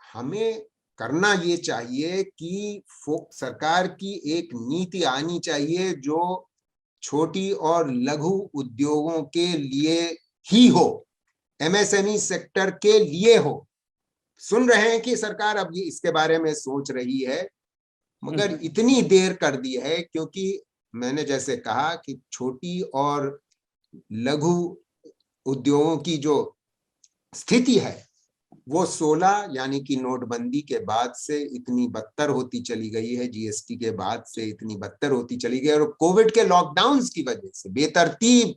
हमें करना ये चाहिए कि सरकार की एक नीति आनी चाहिए जो छोटी और लघु उद्योगों के लिए ही हो, एमएसएमई सेक्टर के लिए हो। सुन रहे हैं कि सरकार अब ये इसके बारे में सोच रही है, मगर इतनी देर कर दी है क्योंकि मैंने जैसे कहा कि छोटी और लघु उद्योगों की जो स्थिति है वो 16 यानी कि नोटबंदी के बाद से इतनी बदतर होती चली गई है, जीएसटी के बाद से इतनी बदतर होती चली गई, और कोविड के लॉकडाउन्स की वजह से बेतरतीब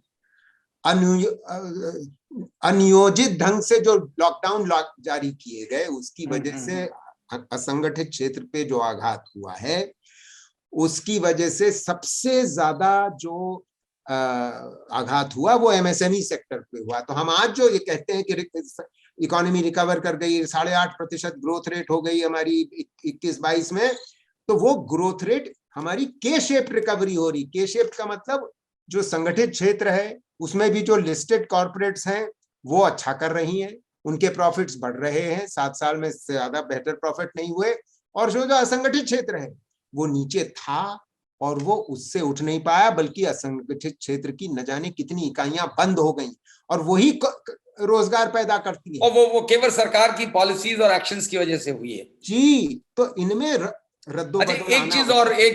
अनियोजित ढंग से जो लॉकडाउन जारी किए गए उसकी वजह से असंगठित क्षेत्र पे जो आघात हुआ है, उसकी वजह से सबसे ज्यादा जो आघात हुआ वो एमएसएमई सेक्टर पे हुआ। तो हम आज जो ये कहते हैं कि इकोनॉमी रिकवर कर गई, 8.5% ग्रोथ रेट हो गई हमारी 21-22 में, तो वो ग्रोथ रेट हमारी के शेप रिकवरी हो रही। के शेप का मतलब जो संगठित क्षेत्र है उसमें भी जो लिस्टेड कॉर्पोरेट्स हैं वो अच्छा कर रही हैं, उनके प्रॉफिट्स बढ़ रहे हैं, 7 साल में से ज्यादा बेहतर प्रॉफिट नहीं हुए, और जो असंगठित क्षेत्र है वो नीचे था और वो उससे उठ नहीं पाया, बल्कि असंगठित क्षेत्र की न जाने कितनी इकाइयां बंद हो गई और वही रोजगार पैदा करती है। और वो केवल सरकार की पॉलिसीज और एक्शंस की वजह से हुई है जी। तो इनमें रद्दोबदल एक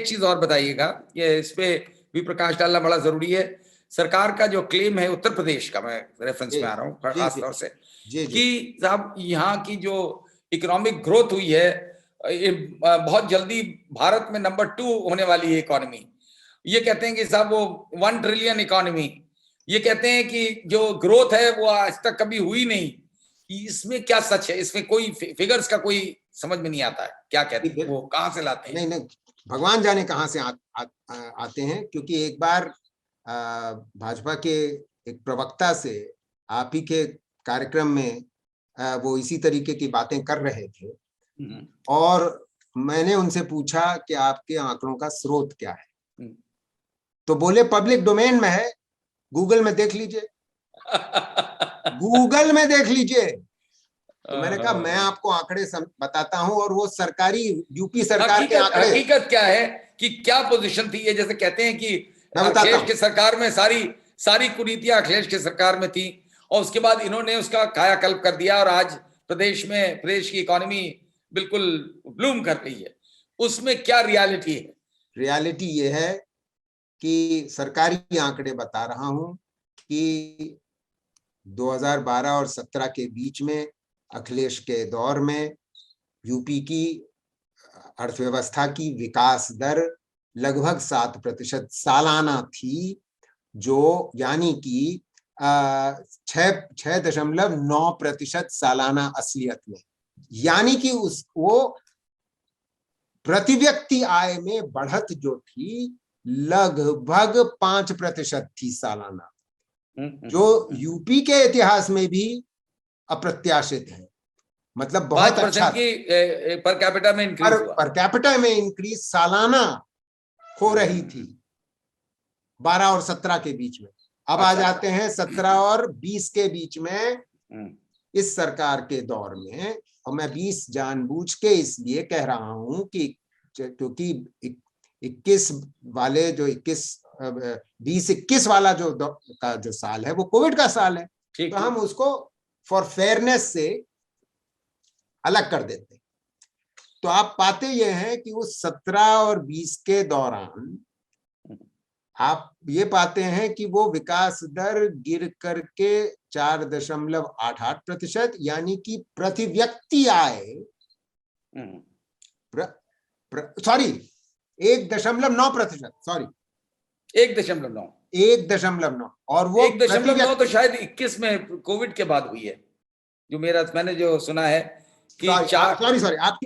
चीज और बताइएगा, ये इस पे भी प्रकाश डालना बड़ा जरूरी है। सरकार का जो क्लेम है, उत्तर प्रदेश का मैं रेफरेंस में आ रहा हूँ खास तौर से, कि साहब यहाँ की जो इकोनॉमिक ग्रोथ हुई है, ये बहुत जल्दी भारत में नंबर 2 होने वाली है इकोनॉमी। ये कहते हैं कि साहब वो 1 ट्रिलियन इकोनॉमी, ये कहते हैं कि जो ग्रोथ है वो आज तक कभी हुई नहीं। इसमें क्या सच है? इसमें कोई फिगर्स का कोई समझ में नहीं आता है, क्या कहते हैं, वो कहाँ से लाते हैं? नहीं, भगवान जाने कहाँ से आते हैं, क्योंकि एक बार भाजपा के एक प्रवक्ता से आप ही के कार्यक्रम में वो इसी तरीके की बातें कर रहे थे, और मैंने उनसे पूछा कि आपके आंकड़ों का स्रोत क्या है, तो बोले पब्लिक डोमेन में है, गूगल में देख लीजिए। गूगल में देख लीजिए। तो मैंने कहा मैं आपको आंकड़े बताता हूं, और वो सरकारी यूपी सरकार के आंकड़े। हकीकत क्या है कि क्या पोजीशन थी ये? जैसे कहते हैं कि अखिलेश की सरकार में सारी कुरीतियां अखिलेश की सरकार में थी, और उसके बाद इन्होंने उसका कायाकल्प कर दिया, और आज प्रदेश की इकोनॉमी बिल्कुल ब्लूम कर रही है। उसमें क्या रियलिटी है? रियलिटी ये है कि सरकारी आंकड़े बता रहा हूं कि 2012 और 17 के बीच में अखिलेश के दौर में यूपी की अर्थव्यवस्था की विकास दर लगभग 7% सालाना थी, जो यानी कि 6.9% सालाना असलियत में, यानी कि वो प्रति व्यक्ति आय में बढ़त जो थी लगभग 5% थी सालाना, जो यूपी के इतिहास में भी अप्रत्याशित है। मतलब बहुत अच्छा की पर कैपिटा में इंक्रीज हुआ। पर कैपिटा में इंक्रीज सालाना हो रही थी 12 और 17 के बीच में। अब आ जाते हैं 17 और 20 के बीच में, इस सरकार के दौर में, और मैं 20 जानबूझ के इसलिए कह रहा हूं कि क्योंकि 21 वाले जो 20-21 वाला जो साल है वो कोविड का साल है, तो हम उसको फॉर फेयरनेस से अलग कर देते हैं। तो आप पाते ये हैं कि उस 17 और 20 के दौरान आप ये पाते हैं कि वो विकास दर गिर करके 4.88%, यानी कि प्रति व्यक्ति आय 1.9%, सॉरी 1.9, और वो 1.9 तो शायद 21 में कोविड के बाद हुई है, जो मैंने जो सुना है कि सॉरी आप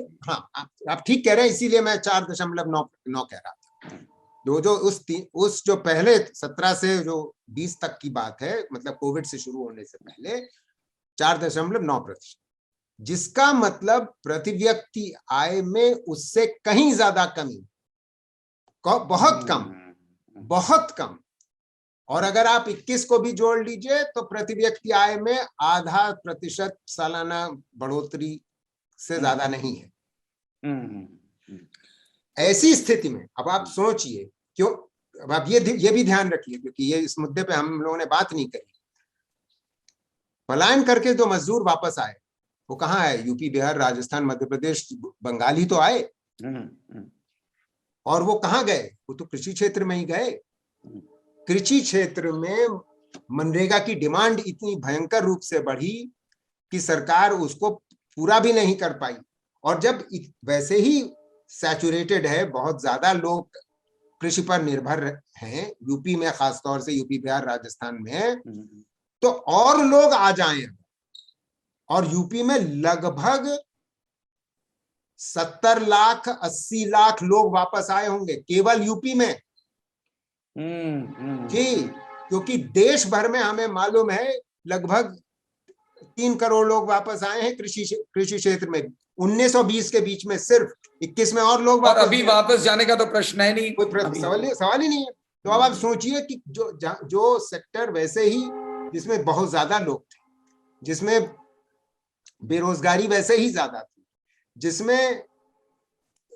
ठीक कह रहे हैं, इसीलिए मैं 4.9 कह रहा था। जो उस जो पहले 17 से जो 20 तक की बात है, मतलब कोविड से शुरू होने से पहले 4.9%, जिसका मतलब प्रति व्यक्ति आय में उससे कहीं ज्यादा कमी, बहुत कम। और अगर आप 21 को भी जोड़ लीजिए तो प्रति व्यक्ति आय में 0.5% सालाना बढ़ोतरी से ज्यादा नहीं है। ऐसी स्थिति में अब आप सोचिए, क्यों, अब आप ये भी ध्यान रखिए, क्योंकि ये इस मुद्दे पे हम लोगों ने बात नहीं करी। पलायन करके जो मजदूर वापस आए वो कहाँ आए? यूपी, बिहार, राजस्थान, मध्य प्रदेश, बंगाल ही तो आए। और वो कहाँ गए? वो तो कृषि क्षेत्र में ही गए। कृषि क्षेत्र में मनरेगा की डिमांड इतनी भयंकर रूप से बढ़ी कि सरकार उसको पूरा भी नहीं कर पाई। और जब वैसे ही सैचुरेटेड है, बहुत ज्यादा लोग कृषि पर निर्भर हैं यूपी में, खासतौर से यूपी, बिहार, राजस्थान में, तो और लोग आ जाएं। और यूपी में लगभग 70 लाख 80 लाख लोग वापस आए होंगे केवल यूपी में। क्योंकि देश भर में हमें मालूम है लगभग 3 करोड़ लोग वापस आए हैं कृषि क्षेत्र में। 19 और 20 के बीच में सिर्फ 21 में और लोग वापस, अभी वापस जाने का तो प्रश्न है नहीं, कोई सवाल ही नहीं है। तो अब आप सोचिए कि जो सेक्टर वैसे ही जिसमें बहुत ज्यादा लोग थे, जिसमें बेरोजगारी वैसे ही ज्यादा थी, जिसमें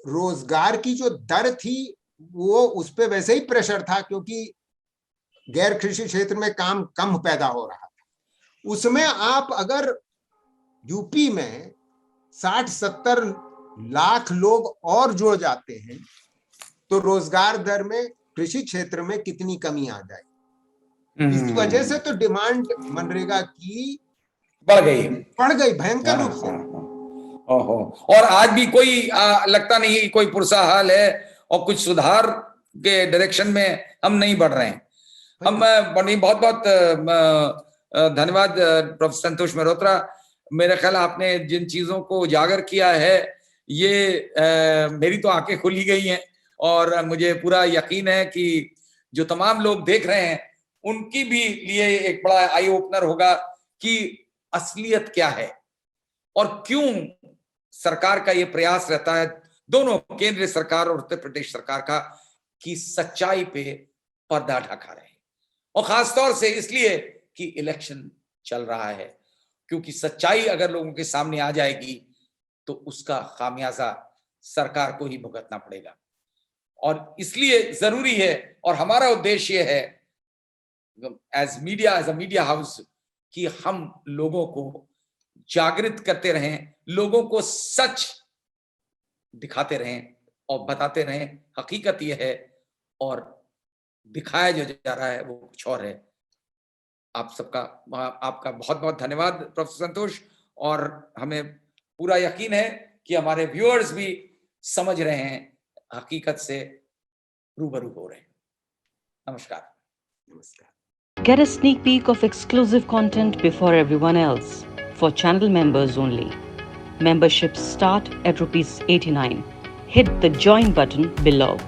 रोजगार की जो दर थी वो उस पे वैसे ही प्रेशर था, क्योंकि गैर कृषि क्षेत्र में काम कम पैदा हो रहा था, उसमें आप अगर यूपी में 60-70 लाख लोग और जुड़ जाते हैं तो रोजगार दर में कृषि क्षेत्र में कितनी कमी आ जाएगी। इस वजह से तो डिमांड मनरेगा की बढ़ गई भयंकर रूप से। और आज भी कोई लगता नहीं कोई पुरसा हाल है और कुछ सुधार के डायरेक्शन में हम नहीं बढ़ रहे हैं। हम बहुत बहुत धन्यवाद प्रोफेसर संतोष मेहरोत्रा। मेरे ख्याल आपने जिन चीजों को उजागर किया है ये मेरी तो आंखें खुली गई हैं, और मुझे पूरा यकीन है कि जो तमाम लोग देख रहे हैं उनकी भी लिए एक बड़ा आई ओपनर होगा कि असलियत क्या है और क्यों सरकार का ये प्रयास रहता है, दोनों केंद्रीय सरकार और उत्तर प्रदेश सरकार का, कि सच्चाई पे पर्दा ढका रहे। और खासतौर से इसलिए कि इलेक्शन चल रहा है, क्योंकि सच्चाई अगर लोगों के सामने आ जाएगी तो उसका खामियाजा सरकार को ही भुगतना पड़ेगा। और इसलिए जरूरी है, और हमारा उद्देश्य है एज अ मीडिया हाउस, कि हम लोगों को जागृत करते रहें, लोगों को सच दिखाते रहें और बताते रहें। हकीकत यह है और दिखाया जो जा रहा है वो कुछ और है। आपका बहुत बहुत धन्यवाद प्रोफेसर संतोष, और हमें पूरा यकीन है कि हमारे व्यूअर्स भी समझ रहे हैं, हकीकत से रूबरू हो रहे हैं। नमस्कार। Get a sneak peek of exclusive content before everyone else for channel members only. Memberships start at ₹89. Hit the join button below.